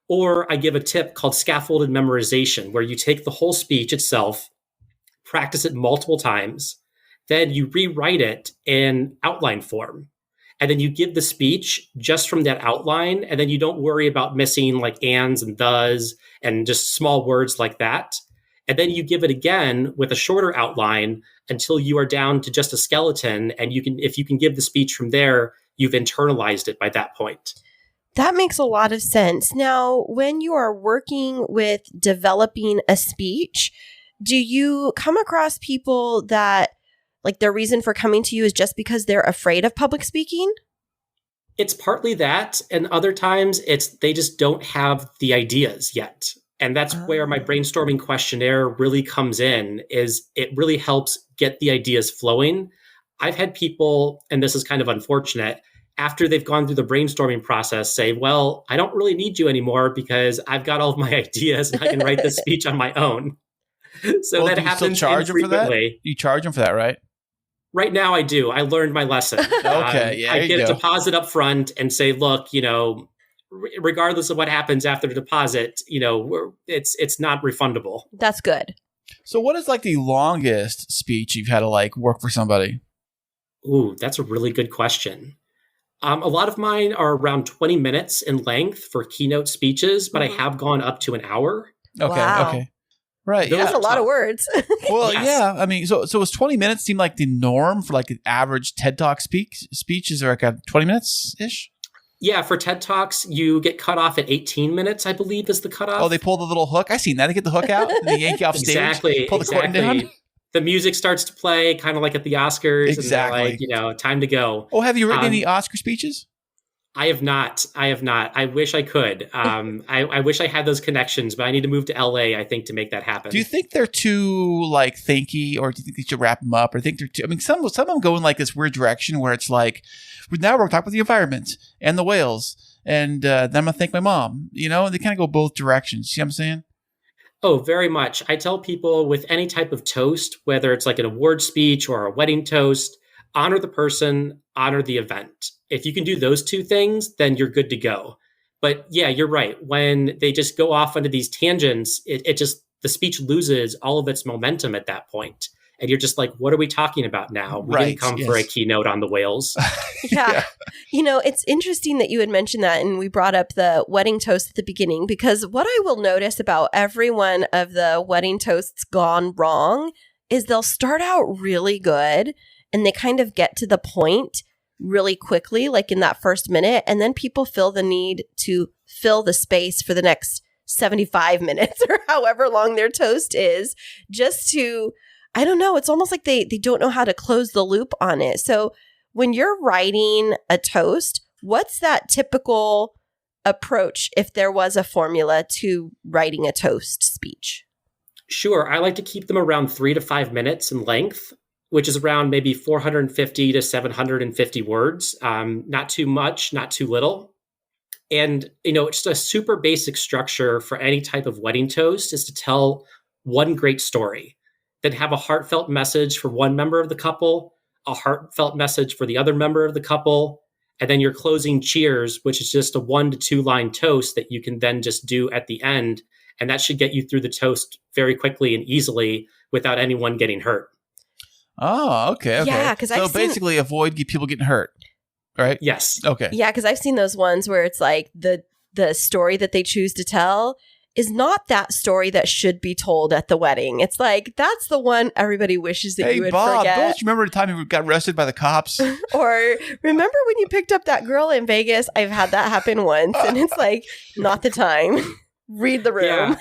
S1: Or I give a tip called scaffolded memorization, where you take the whole speech itself, practice it multiple times, then you rewrite it in outline form. And then you give the speech just from that outline, and then you don't worry about missing like ands and thes and just small words like that. And then you give it again with a shorter outline until you are down to just a skeleton. And if you can give the speech from there, you've internalized it by that point.
S4: That makes a lot of sense. Now, when you are working with developing a speech, do you come across people that like their reason for coming to you is just because they're afraid of public speaking?
S1: It's partly that, and other times it's they just don't have the ideas yet. And that's where my brainstorming questionnaire really comes in, is it really helps get the ideas flowing. I've had people, and this is kind of unfortunate, after they've gone through the brainstorming process say, well, I don't really need you anymore because I've got all of my ideas and I can write this speech on my own. So that happens
S2: do you still charge them for that? You charge them for that, right?
S1: Right now I do. I learned my lesson.
S2: Okay, yeah,
S1: I get a deposit up front and say, look, regardless of what happens after the deposit, it's not refundable.
S4: That's good.
S2: So what is like the longest speech you've had to like work for somebody?
S1: Ooh, that's a really good question. A lot of mine are around 20 minutes in length for keynote speeches, but I have gone up to an hour.
S2: Okay.
S4: Wow.
S2: Okay. Right.
S4: That's a lot of words.
S2: Well,
S1: Yes.
S2: yeah. I mean, so was 20 minutes seem like the norm for like an average TED Talk speech? Is there like a 20 minutes ish?
S1: Yeah, for TED Talks, you get cut off at 18 minutes, I believe, is the cutoff.
S2: Oh, they pull the little hook. I seen that. They get the hook out and they yank you off stage.
S1: Exactly.
S2: Pull the curtain down.
S1: The music starts to play, kind of like at the Oscars.
S2: Exactly.
S1: And they're like, time to go.
S2: Oh, have you written any Oscar speeches?
S1: I have not. I wish I could. I wish I had those connections, but I need to move to LA, I think, to make that happen.
S2: Do you think they're too like thinky, or do you think they should wrap them up? Or think they're too? I mean, some of them go in like this weird direction where it's like, now we're talking about the environment and the whales, and then I'm gonna thank my mom. They kind of go both directions. See what I'm saying?
S1: Oh, very much. I tell people with any type of toast, whether it's like an award speech or a wedding toast, honor the person, honor the event. If you can do those two things, then you're good to go. But yeah, you're right. When they just go off onto these tangents, the speech loses all of its momentum at that point. And you're just like, what are we talking about now? We didn't come for a keynote on the whales.
S4: Yeah. It's interesting that you had mentioned that, and we brought up the wedding toast at the beginning, because what I will notice about every one of the wedding toasts gone wrong is they'll start out really good and they kind of get to the point really quickly, like in that first minute. And then people feel the need to fill the space for the next 75 minutes or however long their toast is, just to, I don't know, it's almost like they don't know how to close the loop on it. So when you're writing a toast, what's that typical approach if there was a formula to writing a toast speech?
S1: Sure. I like to keep them around 3 to 5 minutes in length, which is around maybe 450 to 750 words. Not too much, not too little. And, it's a super basic structure for any type of wedding toast is to tell one great story, then have a heartfelt message for one member of the couple, a heartfelt message for the other member of the couple, and then your closing cheers, which is just a 1 to 2 line toast that you can then just do at the end. And that should get you through the toast very quickly and easily without anyone getting hurt.
S2: Oh, okay.
S4: Yeah, because
S2: so basically avoid people getting hurt, right?
S1: Yes.
S2: Okay.
S4: Yeah, because I've seen those ones where it's like the story that they choose to tell is not that story that should be told at the wedding. It's like, that's the one everybody wishes that you would
S2: Bob,
S4: forget.
S2: don't you remember the time you got arrested by the cops?
S4: Or remember when you picked up that girl in Vegas? I've had that happen once, and it's like, not the time. Read the room.
S1: Yeah.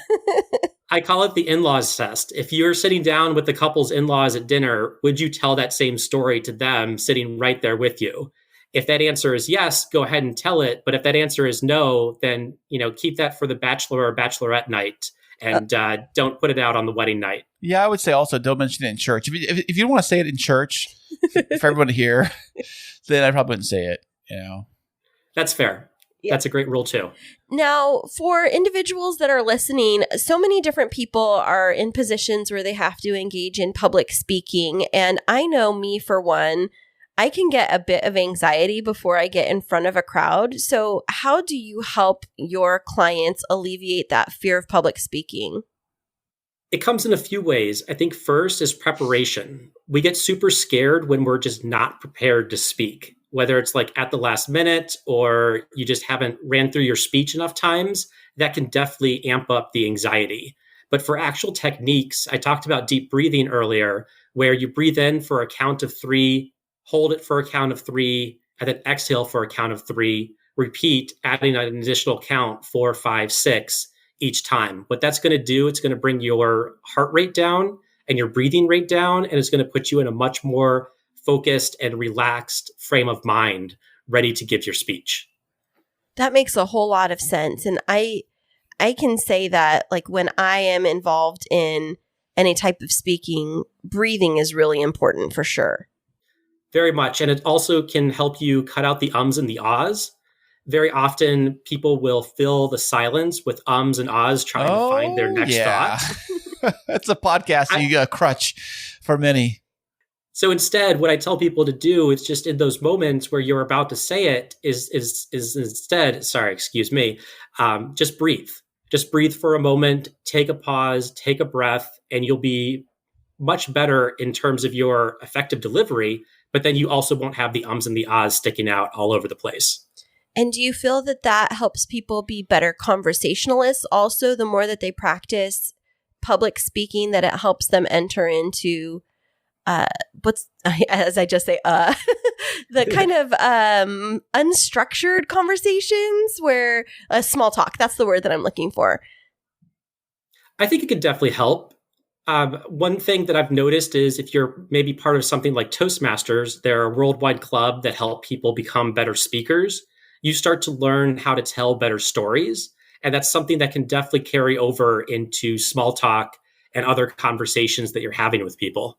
S1: I call it the in-laws test. If you're sitting down with the couple's in-laws at dinner, would you tell that same story to them sitting right there with you? If that answer is yes, go ahead and tell it. But if that answer is no, then, keep that for the bachelor or bachelorette night and don't put it out on the wedding night.
S2: Yeah, I would say also don't mention it in church. If you don't want to say it in church for everyone to hear, then I probably wouldn't say it.
S1: That's fair. Yeah. That's a great rule too.
S4: Now, for individuals that are listening, so many different people are in positions where they have to engage in public speaking. And I know me, for one, I can get a bit of anxiety before I get in front of a crowd. So how do you help your clients alleviate that fear of public speaking?
S1: It comes in a few ways. I think first is preparation. We get super scared when we're just not prepared to speak. Whether it's like at the last minute or you just haven't ran through your speech enough times, that can definitely amp up the anxiety. But for actual techniques, I talked about deep breathing earlier, where you breathe in for a count of 3, hold it for a count of 3, and then exhale for a count of 3, repeat, adding an additional count, 4, 5, 6 each time. What that's going to do, it's going to bring your heart rate down and your breathing rate down, and it's going to put you in a much more focused and relaxed frame of mind, ready to give your speech.
S4: That makes a whole lot of sense. And I can say that, like, when I am involved in any type of speaking, breathing is really important for sure.
S1: Very much. And it also can help you cut out the ums and the ahs. Very often people will fill the silence with ums and ahs trying to find their next thought.
S2: That's a podcast. You got a crutch for many.
S1: So instead, what I tell people to do is just in those moments where you're about to say it is instead, just breathe. Just breathe for a moment, take a pause, take a breath, and you'll be much better in terms of your effective delivery. But then you also won't have the ums and the ahs sticking out all over the place.
S4: And do you feel that that helps people be better conversationalists also, the more that they practice public speaking, that it helps them enter into as I just say, the kind of unstructured conversations where small talk, that's the word that I'm looking for.
S1: I think it could definitely help. One thing that I've noticed is if you're maybe part of something like Toastmasters, they're a worldwide club that help people become better speakers. You start to learn how to tell better stories. And that's something that can definitely carry over into small talk and other conversations that you're having with people.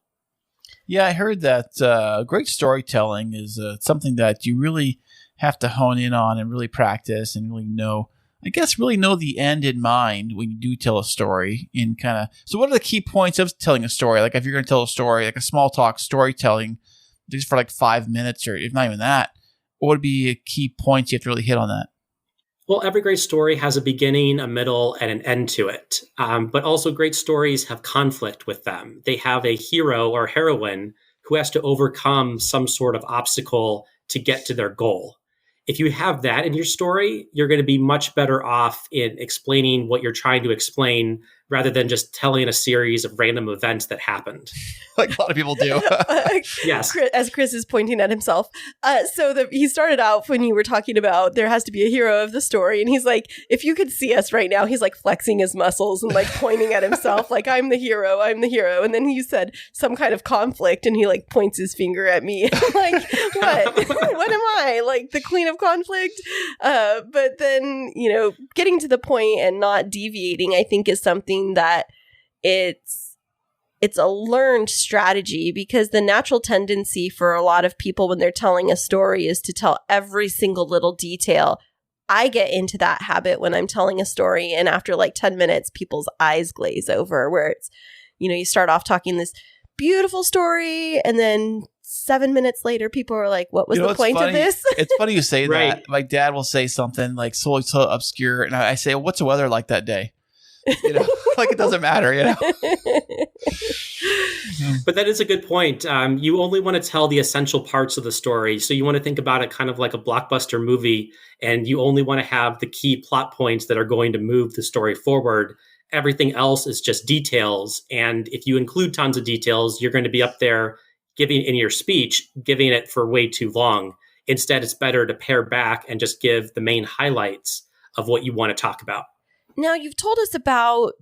S2: Yeah, I heard that great storytelling is something that you really have to hone in on and really practice and really know the end in mind when you do tell a story. So what are the key points of telling a story? Like if you're going to tell a story, like a small talk storytelling, just for like 5 minutes or if not even that, what would be key points you have to really hit on that?
S1: Well, every great story has a beginning, a middle, and an end to it. But also great stories have conflict with them. They have a hero or heroine who has to overcome some sort of obstacle to get to their goal. If you have that in your story, you're going to be much better off in explaining what you're trying to explain rather than just telling a series of random events that happened.
S2: Like a lot of people do.
S1: Yes.
S4: As Kris is pointing at himself. He started out when you were talking about there has to be a hero of the story. And he's like, if you could see us right now, he's like flexing his muscles and like pointing at himself like, I'm the hero. And then he said some kind of conflict and he like points his finger at me. I'm like, what? What am I? Like the queen of conflict? But then, getting to the point and not deviating, I think is something that it's a learned strategy, because the natural tendency for a lot of people when they're telling a story is to tell every single little detail. I get into that habit when I'm telling a story, and after like 10 minutes, people's eyes glaze over, where it's, you start off talking this beautiful story, and then 7 minutes later, people are like, what was the point of this?
S2: It's funny you say
S1: Right.
S2: that. My dad will say something like so obscure, and I say, what's the weather like that day? Like it doesn't matter,
S1: But that is a good point. You only want to tell the essential parts of the story. So you want to think about it kind of like a blockbuster movie, and you only want to have the key plot points that are going to move the story forward. Everything else is just details. And if you include tons of details, you're going to be up there giving in your speech, giving it for way too long. Instead, it's better to pare back and just give the main highlights of what you want to talk about.
S4: Now, you've told us about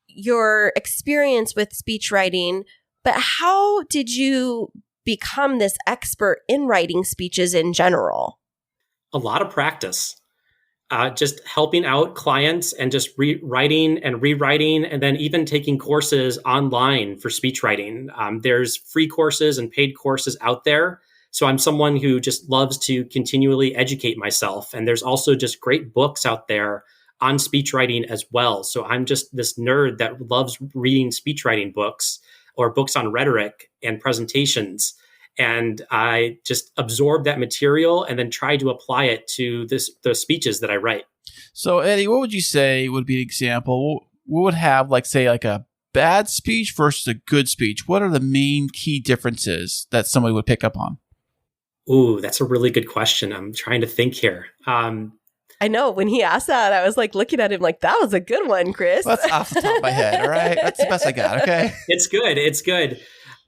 S4: your experience with speech writing, but how did you become this expert in writing speeches in general?
S1: A lot of practice. just helping out clients and just writing and rewriting, and then even taking courses online for speech writing. There's free courses and paid courses out there. So I'm someone who just loves to continually educate myself. And there's also just great books out there on speech writing as well. So I'm just this nerd that loves reading speech writing books or books on rhetoric and presentations. And I just absorb that material and then try to apply it to the speeches that I write.
S2: So, Eddie, what would you say would be an example? What would have, like, say, like a bad speech versus a good speech? What are the main key differences that somebody would pick up on?
S1: Ooh, that's a really good question. I'm trying to think here.
S4: I know when he asked that, I was like looking at him like, that was a good one, Kris.
S2: Well, that's off the top of my head, all right? That's the best I got, okay?
S1: It's good. It's good.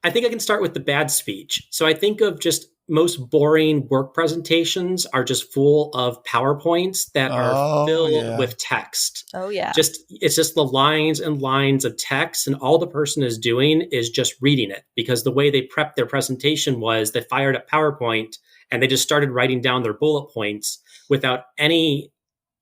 S1: I think I can start with the bad speech. So I think of just most boring work presentations are just full of PowerPoints that are filled with text.
S4: Oh, yeah.
S1: It's just the lines and lines of text, and all the person is doing is just reading it, because the way they prepped their presentation was they fired up PowerPoint and they just started writing down their bullet points without any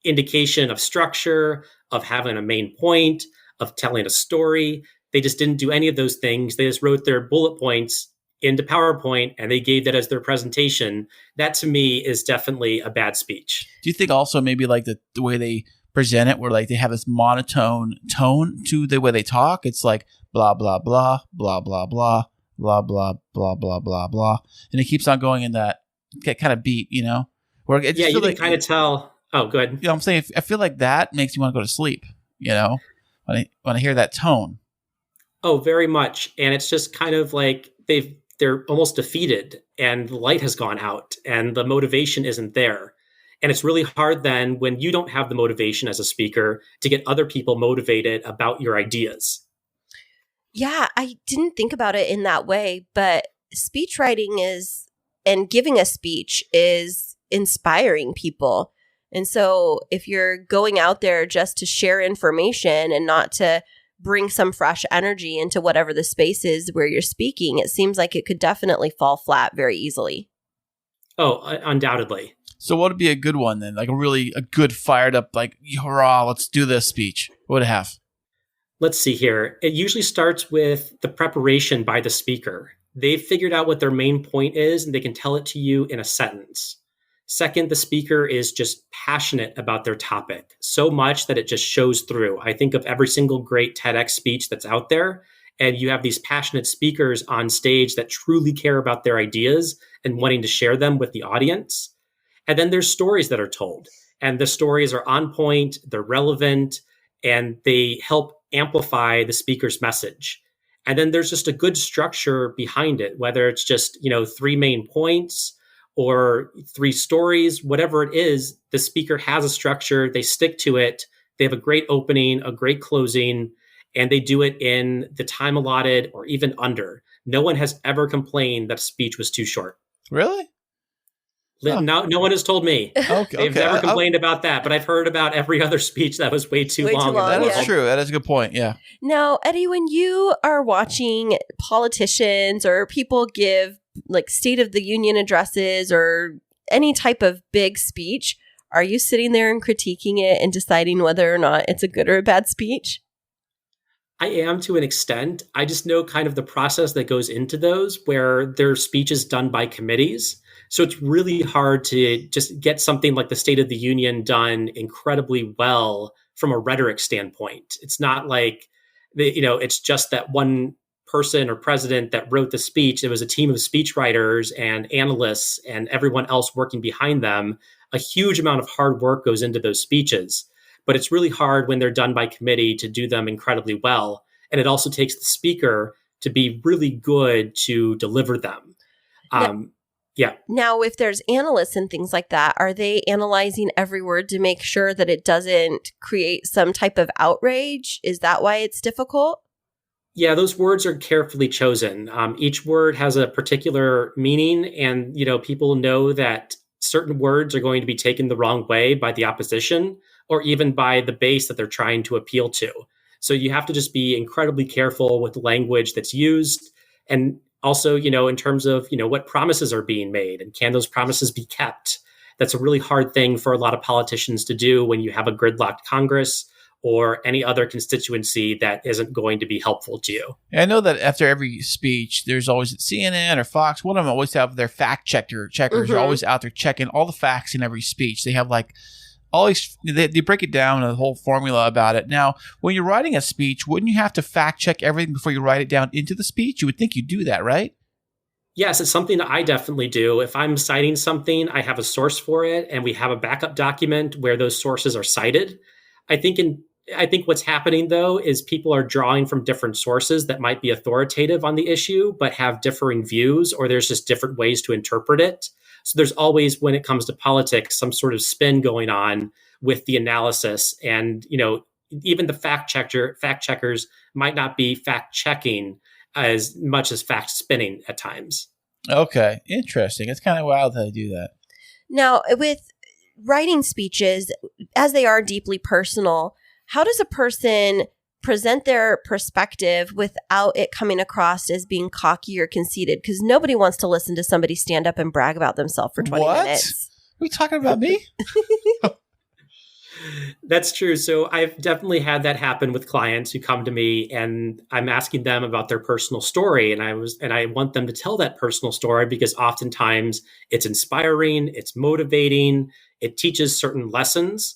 S1: indication of structure, of having a main point, of telling a story. They just didn't do any of those things. They just wrote their bullet points into PowerPoint and they gave that as their presentation. That to me is definitely a bad speech.
S2: Do you think also maybe like the way they present it, where like they have this monotone tone to the way they talk? It's like blah, blah, blah, blah, blah, blah, blah, blah, blah, blah, blah, blah. And it keeps on going in that kind of beat, you know? Where it
S1: you can kind of tell. Oh, go ahead.
S2: You know what I'm saying? I feel like that makes you want to go to sleep, you know, when I hear that tone.
S1: Oh, very much. And it's just kind of like they're almost defeated and the light has gone out and the motivation isn't there. And it's really hard then when you don't have the motivation as a speaker to get other people motivated about your ideas.
S4: Yeah, I didn't think about it in that way, but speech writing and giving a speech is inspiring people. And so if you're going out there just to share information and not to bring some fresh energy into whatever the space is where you're speaking, it seems like it could definitely fall flat very easily.
S1: Oh, undoubtedly.
S2: So what would be a good one then? Like a good fired up, like, hurrah, let's do this speech. What would it have?
S1: Let's see here. It usually starts with the preparation by the speaker. They've figured out what their main point is and they can tell it to you in a sentence. Second, the speaker is just passionate about their topic, so much that it just shows through. I think of every single great TEDx speech that's out there, and you have these passionate speakers on stage that truly care about their ideas and wanting to share them with the audience. And then there's stories that are told, and the stories are on point, they're relevant, and they help amplify the speaker's message. And then there's just a good structure behind it, whether it's just, 3 main points or 3 stories, whatever it is, the speaker has a structure, they stick to it, they have a great opening, a great closing, and they do it in the time allotted or even under. No one has ever complained that a speech was too short.
S2: Really?
S1: No one has told me.
S2: Okay,
S1: They've never complained about that, but I've heard about every other speech that was way too long.
S2: That is true. That is a good point, yeah.
S4: Now, Eddie, when you are watching politicians or people give like State of the Union addresses or any type of big speech, are you sitting there and critiquing it and deciding whether or not it's a good or a bad speech?
S1: I am to an extent. I just know kind of the process that goes into those, where their speech is done by committees. So it's really hard to just get something like the State of the Union done incredibly well from a rhetoric standpoint. It's not like, it's just that one person or president that wrote the speech. It was a team of speechwriters and analysts and everyone else working behind them. A huge amount of hard work goes into those speeches, but it's really hard when they're done by committee to do them incredibly well. And it also takes the speaker to be really good to deliver them. Yeah.
S4: Now, if there's analysts and things like that, are they analyzing every word to make sure that it doesn't create some type of outrage? Is that why it's difficult?
S1: Yeah, those words are carefully chosen. Each word has a particular meaning, and people know that certain words are going to be taken the wrong way by the opposition or even by the base that they're trying to appeal to. So you have to just be incredibly careful with the language that's used, and also, in terms of what promises are being made and can those promises be kept. That's a really hard thing for a lot of politicians to do when you have a gridlocked Congress or any other constituency that isn't going to be helpful to you.
S2: I know that after every speech, there's always CNN or Fox. One of them always have their fact checkers. Are always out there checking all the facts in every speech. They have like always they break it down, a whole formula about it. Now, when you're writing a speech, wouldn't you have to fact check everything before you write it down into the speech? You would think you do that, right?
S1: Yes, it's something that I definitely do. If I'm citing something, I have a source for it, and we have a backup document where those sources are cited. I think what's happening, though, is people are drawing from different sources that might be authoritative on the issue, but have differing views, or there's just different ways to interpret it. So there's always, when it comes to politics, some sort of spin going on with the analysis. And, even the fact checkers might not be fact checking as much as fact spinning at times.
S2: Okay, interesting. It's kind of wild how they do that.
S4: Now, with writing speeches, as they are deeply personal, how does a person present their perspective without it coming across as being cocky or conceited? Because nobody wants to listen to somebody stand up and brag about themselves for 20 minutes.
S2: Are we talking about me?
S1: That's true. So I've definitely had that happen with clients who come to me and I'm asking them about their personal story. And I want them to tell that personal story because oftentimes it's inspiring, it's motivating, it teaches certain lessons.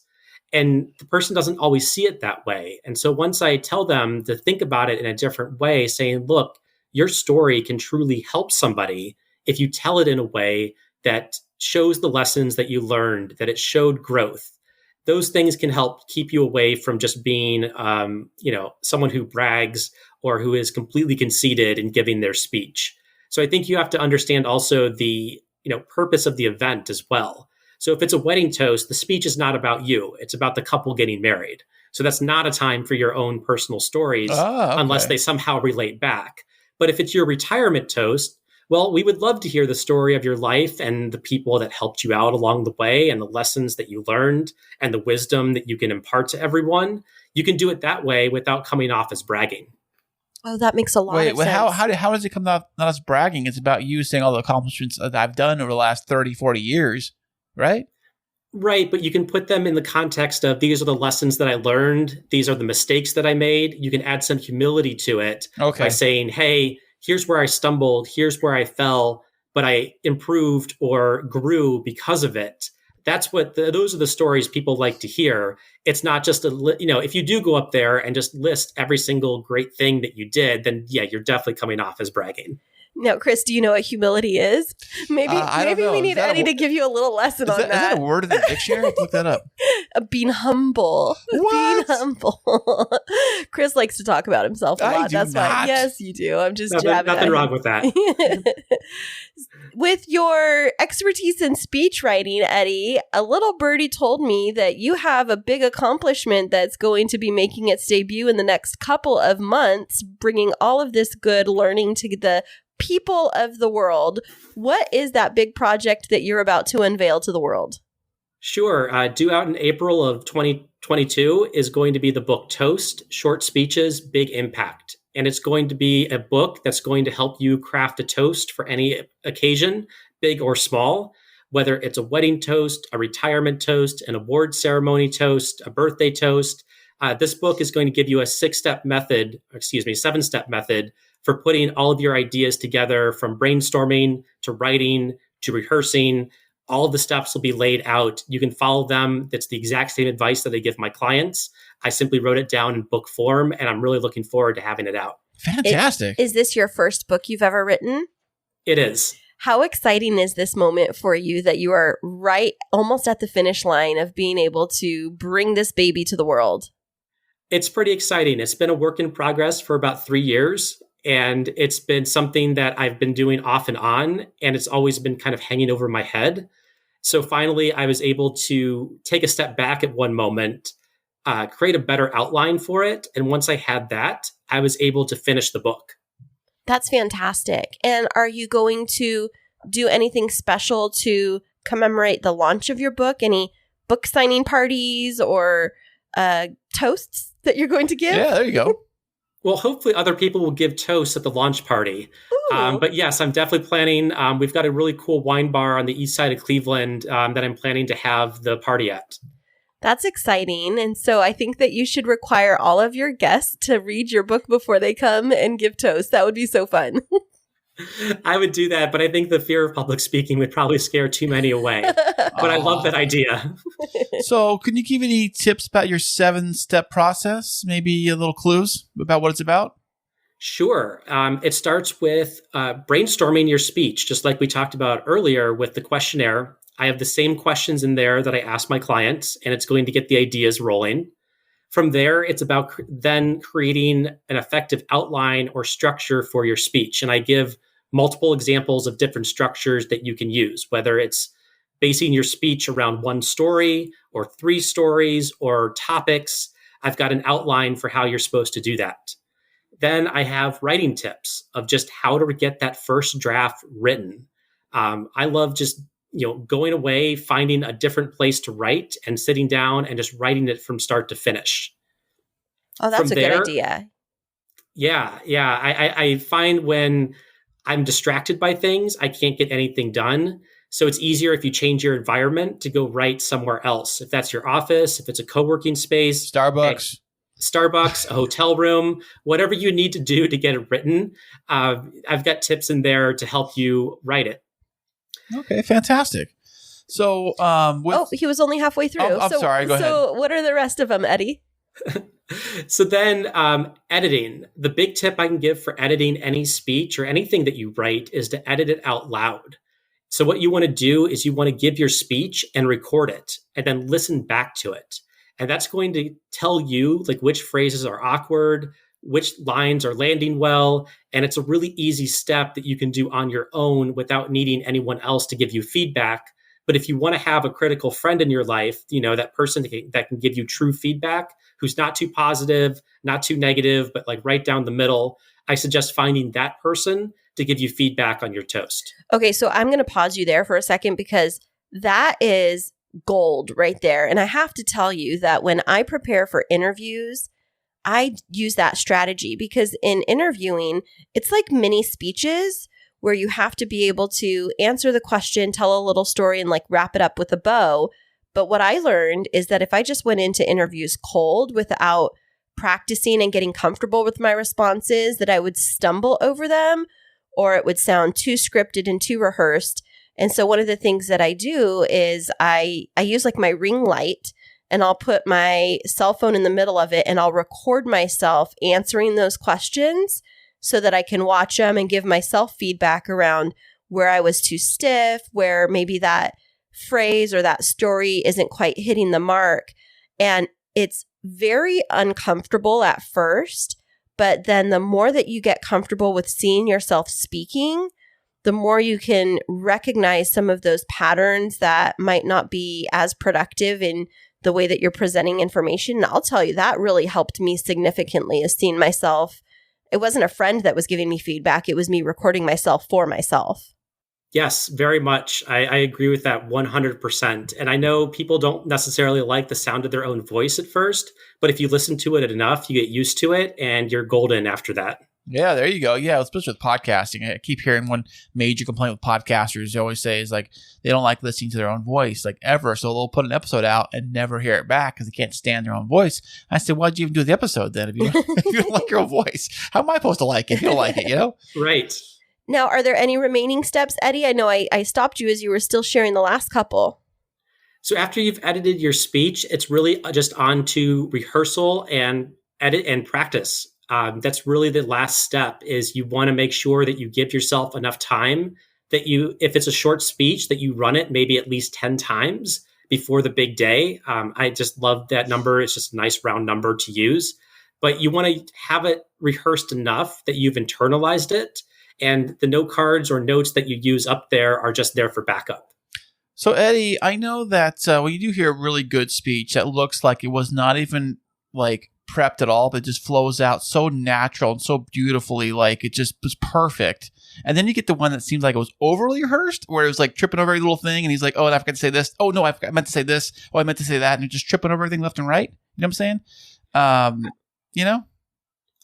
S1: And the person doesn't always see it that way. And so once I tell them to think about it in a different way, saying, look, your story can truly help somebody if you tell it in a way that shows the lessons that you learned, that it showed growth. Those things can help keep you away from just being, someone who brags or who is completely conceited in giving their speech. So I think you have to understand also the, purpose of the event as well. So if it's a wedding toast, the speech is not about you. It's about the couple getting married. So that's not a time for your own personal stories unless they somehow relate back. But if it's your retirement toast, well, we would love to hear the story of your life and the people that helped you out along the way and the lessons that you learned and the wisdom that you can impart to everyone. You can do it that way without coming off as bragging.
S4: Oh, that makes a lot of sense.
S2: How does it come off not as bragging? It's about you saying all the accomplishments that I've done over the last 30, 40 years, right?
S1: Right, but you can put them in the context of these are the lessons that I learned. These are the mistakes that I made. You can add some humility to it by saying, hey, here's where I stumbled, here's where I fell, but I improved or grew because of it. That's what those are the stories people like to hear. It's not just if you do go up there and just list every single great thing that you did, then yeah, you're definitely coming off as bragging.
S4: Now, Kris, do you know what humility is? Maybe we need Eddie to give you a little lesson on that.
S2: Is that a word in the dictionary? Look that up.
S4: Being humble.
S2: What?
S4: Being humble. Kris likes to talk about himself a lot. That's why. Yes, you do. I'm just jabbing.
S1: Nothing wrong with that.
S4: With your expertise in speech writing, Eddie, a little birdie told me that you have a big accomplishment that's going to be making its debut in the next couple of months, bringing all of this good learning to the people of the world. What is that big project that you're about to unveil to the world?
S1: Sure. Due out in April of 2022 is going to be the book Toast, Short Speeches, Big Impact. And it's going to be a book that's going to help you craft a toast for any occasion, big or small, whether it's a wedding toast, a retirement toast, an award ceremony toast, a birthday toast. This book is going to give you a 7-step method for putting all of your ideas together, from brainstorming to writing to rehearsing. All of the steps will be laid out. You can follow them. That's the exact same advice that I give my clients. I simply wrote it down in book form, and I'm really looking forward to having it out.
S2: Fantastic.
S4: Is this your first book you've ever written?
S1: It is.
S4: How exciting is this moment for you that you are right almost at the finish line of being able to bring this baby to the world?
S1: It's pretty exciting. It's been a work in progress for about 3 years. And it's been something that I've been doing off and on, and it's always been kind of hanging over my head. So finally, I was able to take a step back at one moment, create a better outline for it. And once I had that, I was able to finish the book.
S4: That's fantastic. And are you going to do anything special to commemorate the launch of your book? Any book signing parties or toasts that you're going to give?
S2: Yeah, there you go.
S1: Well, hopefully other people will give toasts at the launch party.
S4: Ooh,
S1: But yes, I'm definitely planning. We've got a really cool wine bar on the east side of Cleveland that I'm planning to have the party at.
S4: that's exciting. And so I think that you should require all of your guests to read your book before they come and give toast. That would be so fun.
S1: I would do that, but I think the fear of public speaking would probably scare too many away. But I love that idea.
S2: So, can you give any tips about your 7-step process? Maybe a little clues about what it's about?
S1: Sure. It starts with brainstorming your speech, just like we talked about earlier with the questionnaire. I have the same questions in there that I ask my clients, and it's going to get the ideas rolling. From there, it's about then creating an effective outline or structure for your speech. And I give multiple examples of different structures that you can use, whether it's basing your speech around one story or 3 stories or topics. I've got an outline for how you're supposed to do that. Then I have writing tips of just how to get that first draft written. I love just going away, finding a different place to write and sitting down and just writing it from start to finish.
S4: Oh, that's a good idea.
S1: Yeah. I find when I'm distracted by things, I can't get anything done. So it's easier if you change your environment to go write somewhere else. If that's your office, if it's a co-working space,
S2: Starbucks,
S1: a hotel room, whatever you need to do to get it written. I've got tips in there to help you write it.
S2: Okay, fantastic. So,
S4: he was only halfway through.
S2: I'm sorry. Go ahead.
S4: So, what are the rest of them, Eddie?
S1: So then editing. The big tip I can give for editing any speech or anything that you write is to edit it out loud. So what you want to do is you want to give your speech and record it and then listen back to it. And that's going to tell you like which phrases are awkward, which lines are landing well. And it's a really easy step that you can do on your own without needing anyone else to give you feedback. But if you want to have a critical friend in your life, that person that can give you true feedback, who's not too positive, not too negative, but like right down the middle, I suggest finding that person to give you feedback on your toast.
S4: Okay, so I'm going to pause you there for a second because that is gold right there. And I have to tell you that when I prepare for interviews, I use that strategy because in interviewing, it's like mini speeches where you have to be able to answer the question, tell a little story, and like wrap it up with a bow. But what I learned is that if I just went into interviews cold without practicing and getting comfortable with my responses, that I would stumble over them or it would sound too scripted and too rehearsed. And so one of the things that I do is I use like my ring light and I'll put my cell phone in the middle of it and I'll record myself answering those questions so that I can watch them and give myself feedback around where I was too stiff, where maybe that phrase or that story isn't quite hitting the mark. And it's very uncomfortable at first, but then the more that you get comfortable with seeing yourself speaking, the more you can recognize some of those patterns that might not be as productive in the way that you're presenting information. And I'll tell you, that really helped me significantly, is seeing myself. It wasn't a friend that was giving me feedback. It was me recording myself for myself.
S1: Yes, very much. I agree with that 100%. And I know people don't necessarily like the sound of their own voice at first, but if you listen to it enough, you get used to it and you're golden after that.
S2: Yeah, there you go. Yeah, especially with podcasting. I keep hearing one major complaint with podcasters they always say is like they don't like listening to their own voice, like ever. So they'll put an episode out and never hear it back because they can't stand their own voice. I said, why'd you even do the episode then if you don't like your own voice? How am I supposed to like it if you don't like it,
S1: Right.
S4: Now, are there any remaining steps, Eddie? I know I stopped you as you were still sharing the last couple.
S1: So after you've edited your speech, it's really just on to rehearsal and edit and practice. That's really the last step. Is you want to make sure that you give yourself enough time that if it's a short speech, that you run it maybe at least 10 times before the big day. I just love that number. It's just a nice round number to use, but you want to have it rehearsed enough that you've internalized it. And the note cards or notes that you use up there are just there for backup.
S2: So Eddie, I know that when you do hear a really good speech that looks like it was not even like prepped at all, but it just flows out so natural and so beautifully, like it just was perfect. And then you get the one that seems like it was overly rehearsed, where it was like tripping over every little thing, and he's like, "Oh, and I forgot to say this. Oh no, I meant to say this. Oh, I meant to say that," and just tripping over everything left and right. You know what I'm saying?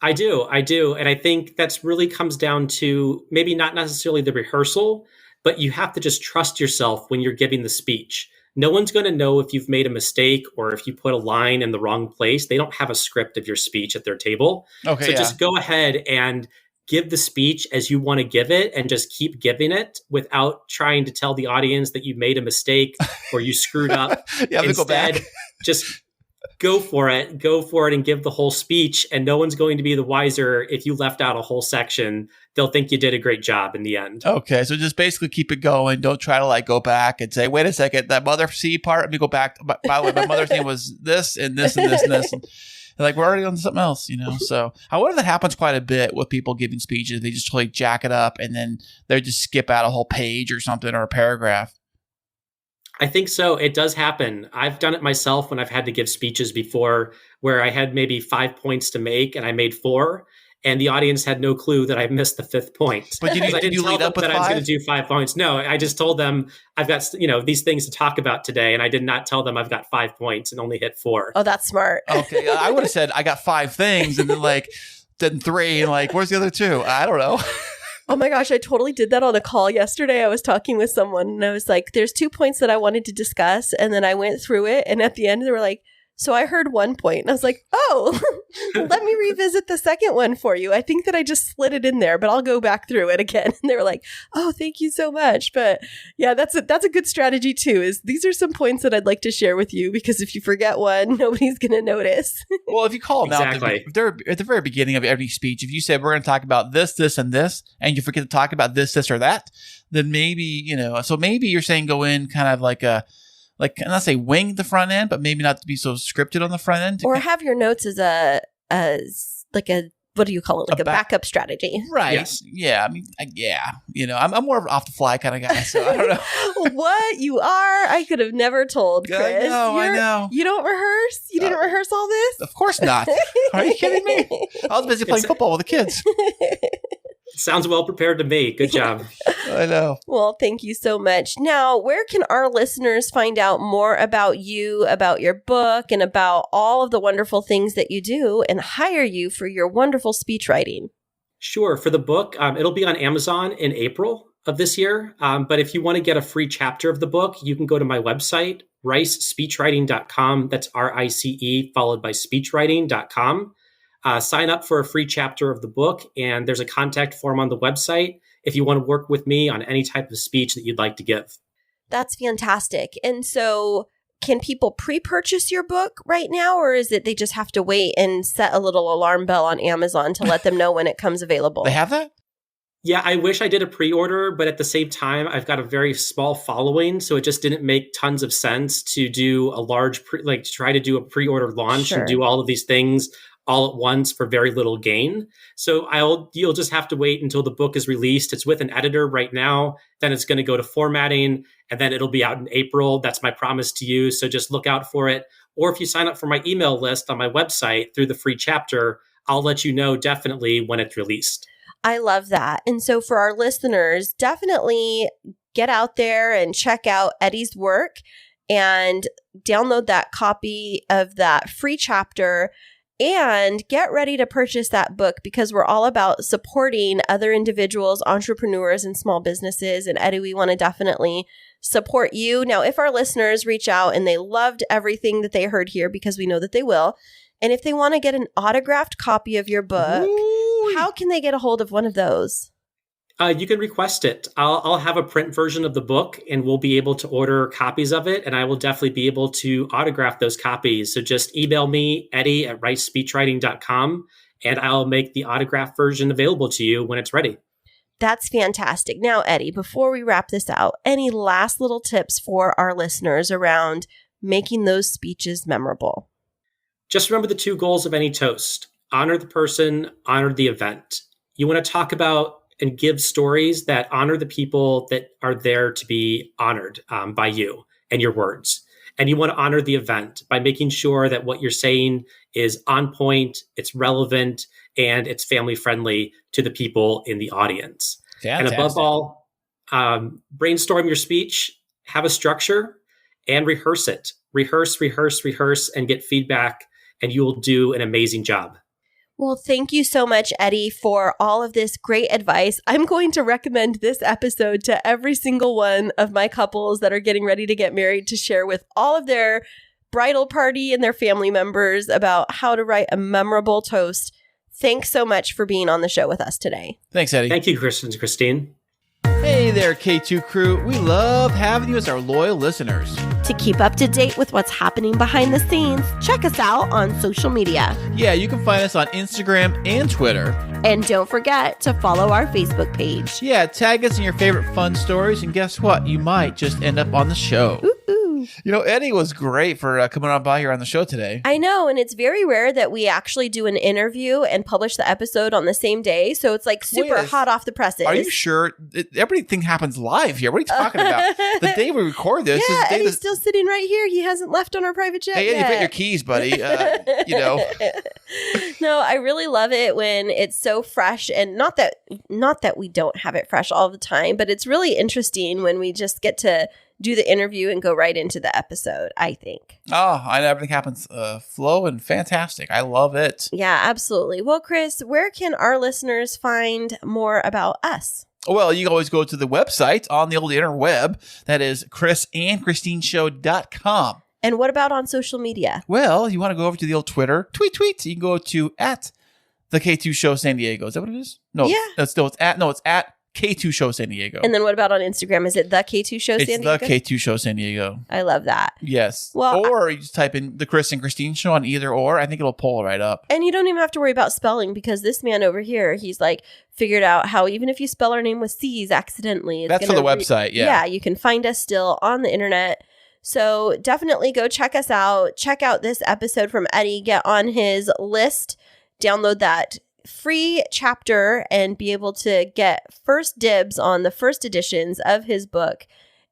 S1: I do. I do. And I think that's really comes down to maybe not necessarily the rehearsal, but you have to just trust yourself when you're giving the speech. No one's going to know if you've made a mistake or if you put a line in the wrong place. They don't have a script of your speech at their table.
S2: Okay,
S1: So
S2: yeah.
S1: just go ahead and give the speech as you want to give it and just keep giving it without trying to tell the audience that you made a mistake or you screwed up.
S2: Yeah, go back.
S1: Instead, just go for it and give the whole speech. And no one's going to be the wiser if you left out a whole section. They'll think you did a great job in the end.
S2: Okay, so just basically keep it going. Don't try to like go back and say, wait a second, that mother C part, let me go back. By the way, my mother's name was this and this and this and this. And like, we're already on something else, So I wonder if that happens quite a bit with people giving speeches. They just totally jack it up and then they just skip out a whole page or something or a paragraph.
S1: I think so. It does happen. I've done it myself when I've had to give speeches before where I had maybe 5 points to make and I made 4. And the audience had no clue that I missed the 5th point.
S2: But
S1: I didn't
S2: you
S1: tell
S2: lead
S1: them
S2: up with
S1: that I was
S2: 5?
S1: going to do 5 points. No, I just told them I've got these things to talk about today, and I did not tell them I've got 5 points and only hit 4.
S4: Oh, that's smart.
S2: Okay, I would have said I got 5 things, and then 3, and where's the other 2? I don't know.
S4: Oh my gosh, I totally did that on a call yesterday. I was talking with someone and I was like, there's 2 points that I wanted to discuss. And then I went through it. And at the end, they were like, so I heard 1 point. And I was like, oh, let me revisit the second one for you. I think that I just slid it in there, but I'll go back through it again. And they were like, oh, thank you so much. But yeah, that's a good strategy too, is these are some points that I'd like to share with you because if you forget one, nobody's going to notice.
S2: Well, if you call them
S1: Exactly.
S2: out at the very beginning of every speech, if you said we're going to talk about this, this, and this, and you forget to talk about this, this, or that, then maybe, so maybe you're saying go in kind of like not say wing the front end, but maybe not to be so scripted on the front end.
S4: Or have your notes as what do you call it? Like a backup strategy.
S2: Right.
S1: Yes.
S2: Yeah. I mean, yeah. I'm more of an off the fly kind of guy, so I don't know.
S4: What you are, I could have never told, Chris.
S2: I know.
S4: You don't rehearse? You didn't rehearse all this?
S2: Of course not. Are you kidding me? I was busy playing football with the kids.
S1: Sounds well prepared to me. Good job.
S2: I know.
S4: Well, thank you so much. Now, where can our listeners find out more about you, about your book, and about all of the wonderful things that you do and hire you for your wonderful speech writing?
S1: Sure. For the book, it'll be on Amazon in April of this year. But if you want to get a free chapter of the book, you can go to my website, ricespeechwriting.com. That's RICE followed by speechwriting.com. Sign up for a free chapter of the book, and there's a contact form on the website if you want to work with me on any type of speech that you'd like to give.
S4: That's fantastic. And so can people pre-purchase your book right now, or is it they just have to wait and set a little alarm bell on Amazon to let them know when it comes available?
S2: They have that?
S1: Yeah, I wish I did a pre-order, but at the same time, I've got a very small following, so it just didn't make tons of sense to do a large, try to do a pre-order launch
S4: Sure.
S1: and do all of these things all at once for very little gain. So you'll just have to wait until the book is released. It's with an editor right now. Then it's going to go to formatting, and then it'll be out in April. That's my promise to you. So just look out for it. Or if you sign up for my email list on my website through the free chapter, I'll let you know definitely when it's released.
S4: I love that. And so for our listeners, definitely get out there and check out Eddie's work and download that copy of that free chapter and get ready to purchase that book because we're all about supporting other individuals, entrepreneurs, and small businesses. And Eddie, we want to definitely support you. Now, if our listeners reach out and they loved everything that they heard here, because we know that they will, and if they want to get an autographed copy of your book, how can they get a hold of one of those?
S1: You can request it. I'll have a print version of the book, and we'll be able to order copies of it, and I will definitely be able to autograph those copies. So just email me, Eddie@ricespeechwriting.com, and I'll make the autograph version available to you when it's ready.
S4: That's fantastic. Now, Eddie, before we wrap this out, any last little tips for our listeners around making those speeches memorable?
S1: Just remember the 2 goals of any toast. Honor the person, honor the event. You want to talk about and give stories that honor the people that are there to be honored by you and your words. And you want to honor the event by making sure that what you're saying is on point, it's relevant, and it's family friendly to the people in the audience.
S2: Fantastic.
S1: And above all, brainstorm your speech, have a structure, and rehearse it. Rehearse, and get feedback, and you will do an amazing job.
S4: Well, thank you so much, Eddie, for all of this great advice. I'm going to recommend this episode to every single one of my couples that are getting ready to get married to share with all of their bridal party and their family members about how to write a memorable toast. Thanks so much for being on the show with us today.
S2: Thanks, Eddie.
S1: Thank you, Kris and Kristine.
S3: Hey there, K2 crew. We love having you as our loyal listeners.
S4: To keep up to date with what's happening behind the scenes, check us out on social media.
S3: Yeah, you can find us on Instagram and Twitter.
S4: And don't forget to follow our Facebook page.
S3: Yeah, tag us in your favorite fun stories, and guess what? You might just end up on the show.
S4: Ooh.
S2: You know, Eddie was great for coming on by here on the show today.
S4: I know, and it's very rare that we actually do an interview and publish the episode on the same day, so it's like super hot off the presses.
S2: Are you sure? Everything happens live here. What are you talking about? The day we record this is the day
S4: Eddie's still sitting right here. He hasn't left on our private jet
S2: Hey, Eddie,
S4: yet.
S2: put your keys, buddy. You know.
S4: No, I really love it when it's so fresh, and not that we don't have it fresh all the time, but it's really interesting when we just get to do the interview and go right into the episode, I think.
S2: Oh, I know everything happens flow and fantastic. I love it.
S4: Yeah, absolutely. Well, Kris, where can our listeners find more about us?
S2: Well, you can always go to the website on the old interweb. That is krisandkristineshow.com.
S4: And what about on social media?
S2: Well, you want to go over to the old Twitter. Tweet. You can go to at the K2 Show San Diego. Is that what it is? No,
S4: Yeah.
S2: It's at K2 Show San Diego.
S4: And then what about on Instagram? Is it the K2 Show San Diego?
S2: It's the K2 Show San Diego.
S4: I love that.
S2: Yes.
S4: Well,
S2: or you just type in the Kris and Kristine Show on either or. I think it'll pull right up.
S4: And you don't even have to worry about spelling, because this man over here, he's like figured out how even if you spell our name with C's accidentally, it's
S2: That's for the website. Yeah.
S4: Yeah, you can find us still on the internet. So definitely go check us out. Check out this episode from Eddie. Get on his list. Download that free chapter and be able to get first dibs on the first editions of his book.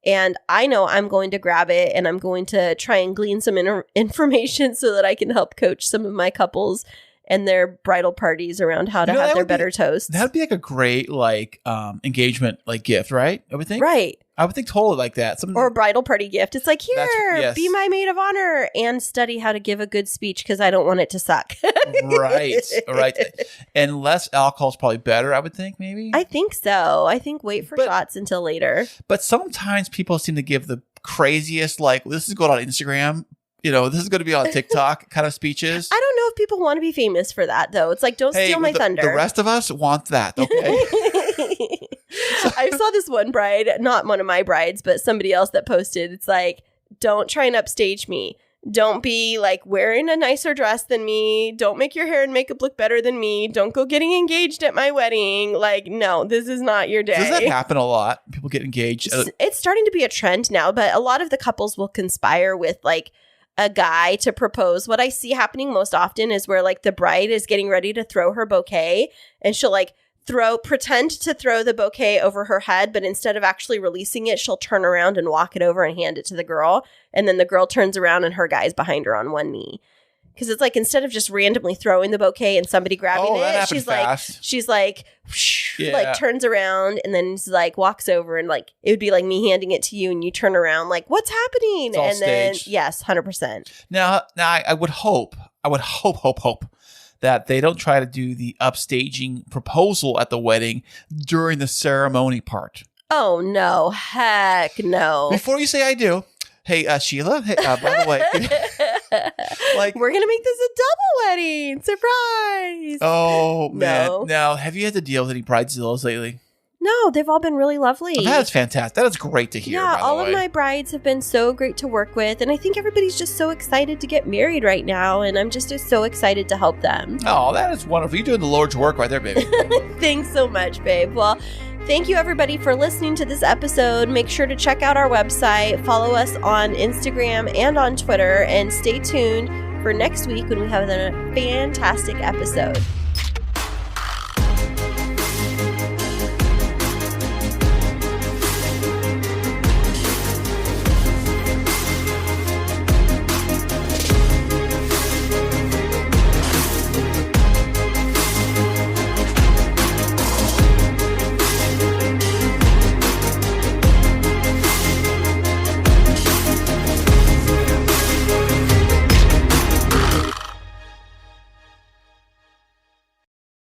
S4: And I know I'm going to grab it, and I'm going to try and glean some information so that I can help coach some of my couples and their bridal parties around how to have their better toasts.
S2: That'd be like a great engagement gift, right? I would think.
S4: Right.
S2: I would think totally like that.
S4: Or a bridal party gift. It's like, here,
S2: yes.
S4: Be my maid of honor and study how to give a good speech, because I don't want it to suck.
S2: Right. And less alcohol is probably better, I would think, maybe.
S4: I think so. I think wait for shots until later.
S2: But sometimes people seem to give the craziest, this is going on Instagram. You know, this is going to be on TikTok kind of speeches.
S4: I don't know if people want to be famous for that, though. It's like, don't steal my thunder.
S2: The rest of us want that, okay?
S4: I saw this one bride, not one of my brides, but somebody else that posted, it's like, don't try and upstage me. Don't be wearing a nicer dress than me. Don't make your hair and makeup look better than me. Don't go getting engaged at my wedding. No, this is not your day.
S2: Does that happen a lot? People get engaged.
S4: It's starting to be a trend now, but a lot of the couples will conspire with a guy to propose. What I see happening most often is where the bride is getting ready to throw her bouquet, and she'll pretend to throw the bouquet over her head, but instead of actually releasing it, she'll turn around and walk it over and hand it to the girl. And then the girl turns around and her guy's behind her on one knee. Because it's instead of just randomly throwing the bouquet and somebody grabbing it, she's turns around and then walks over, and it would be like me handing it to you and you turn around what's happening?
S2: It's all
S4: and
S2: staged.
S4: Then yes, 100%.
S2: Now I would hope that they don't try to do the upstaging proposal at the wedding during the ceremony part.
S4: Oh no, heck no.
S2: Before you say I do, hey Sheila, by the way,
S4: we're gonna make this a double wedding surprise.
S2: Oh man!
S4: No.
S2: Now, have you had to deal with any bridezillas lately?
S4: No, they've all been really lovely.
S2: Oh, that's fantastic. That is great to hear.
S4: Yeah,
S2: by
S4: all
S2: the way.
S4: of my brides have been so great to work with, and I think everybody's just so excited to get married right now, and I'm just so excited to help them.
S2: Oh, that is wonderful. You're doing the Lord's work right there, baby.
S4: Thanks so much, babe. Well, thank you everybody for listening to this episode. Make sure to check out our website, follow us on Instagram and on Twitter, and stay tuned for next week when we have a fantastic episode.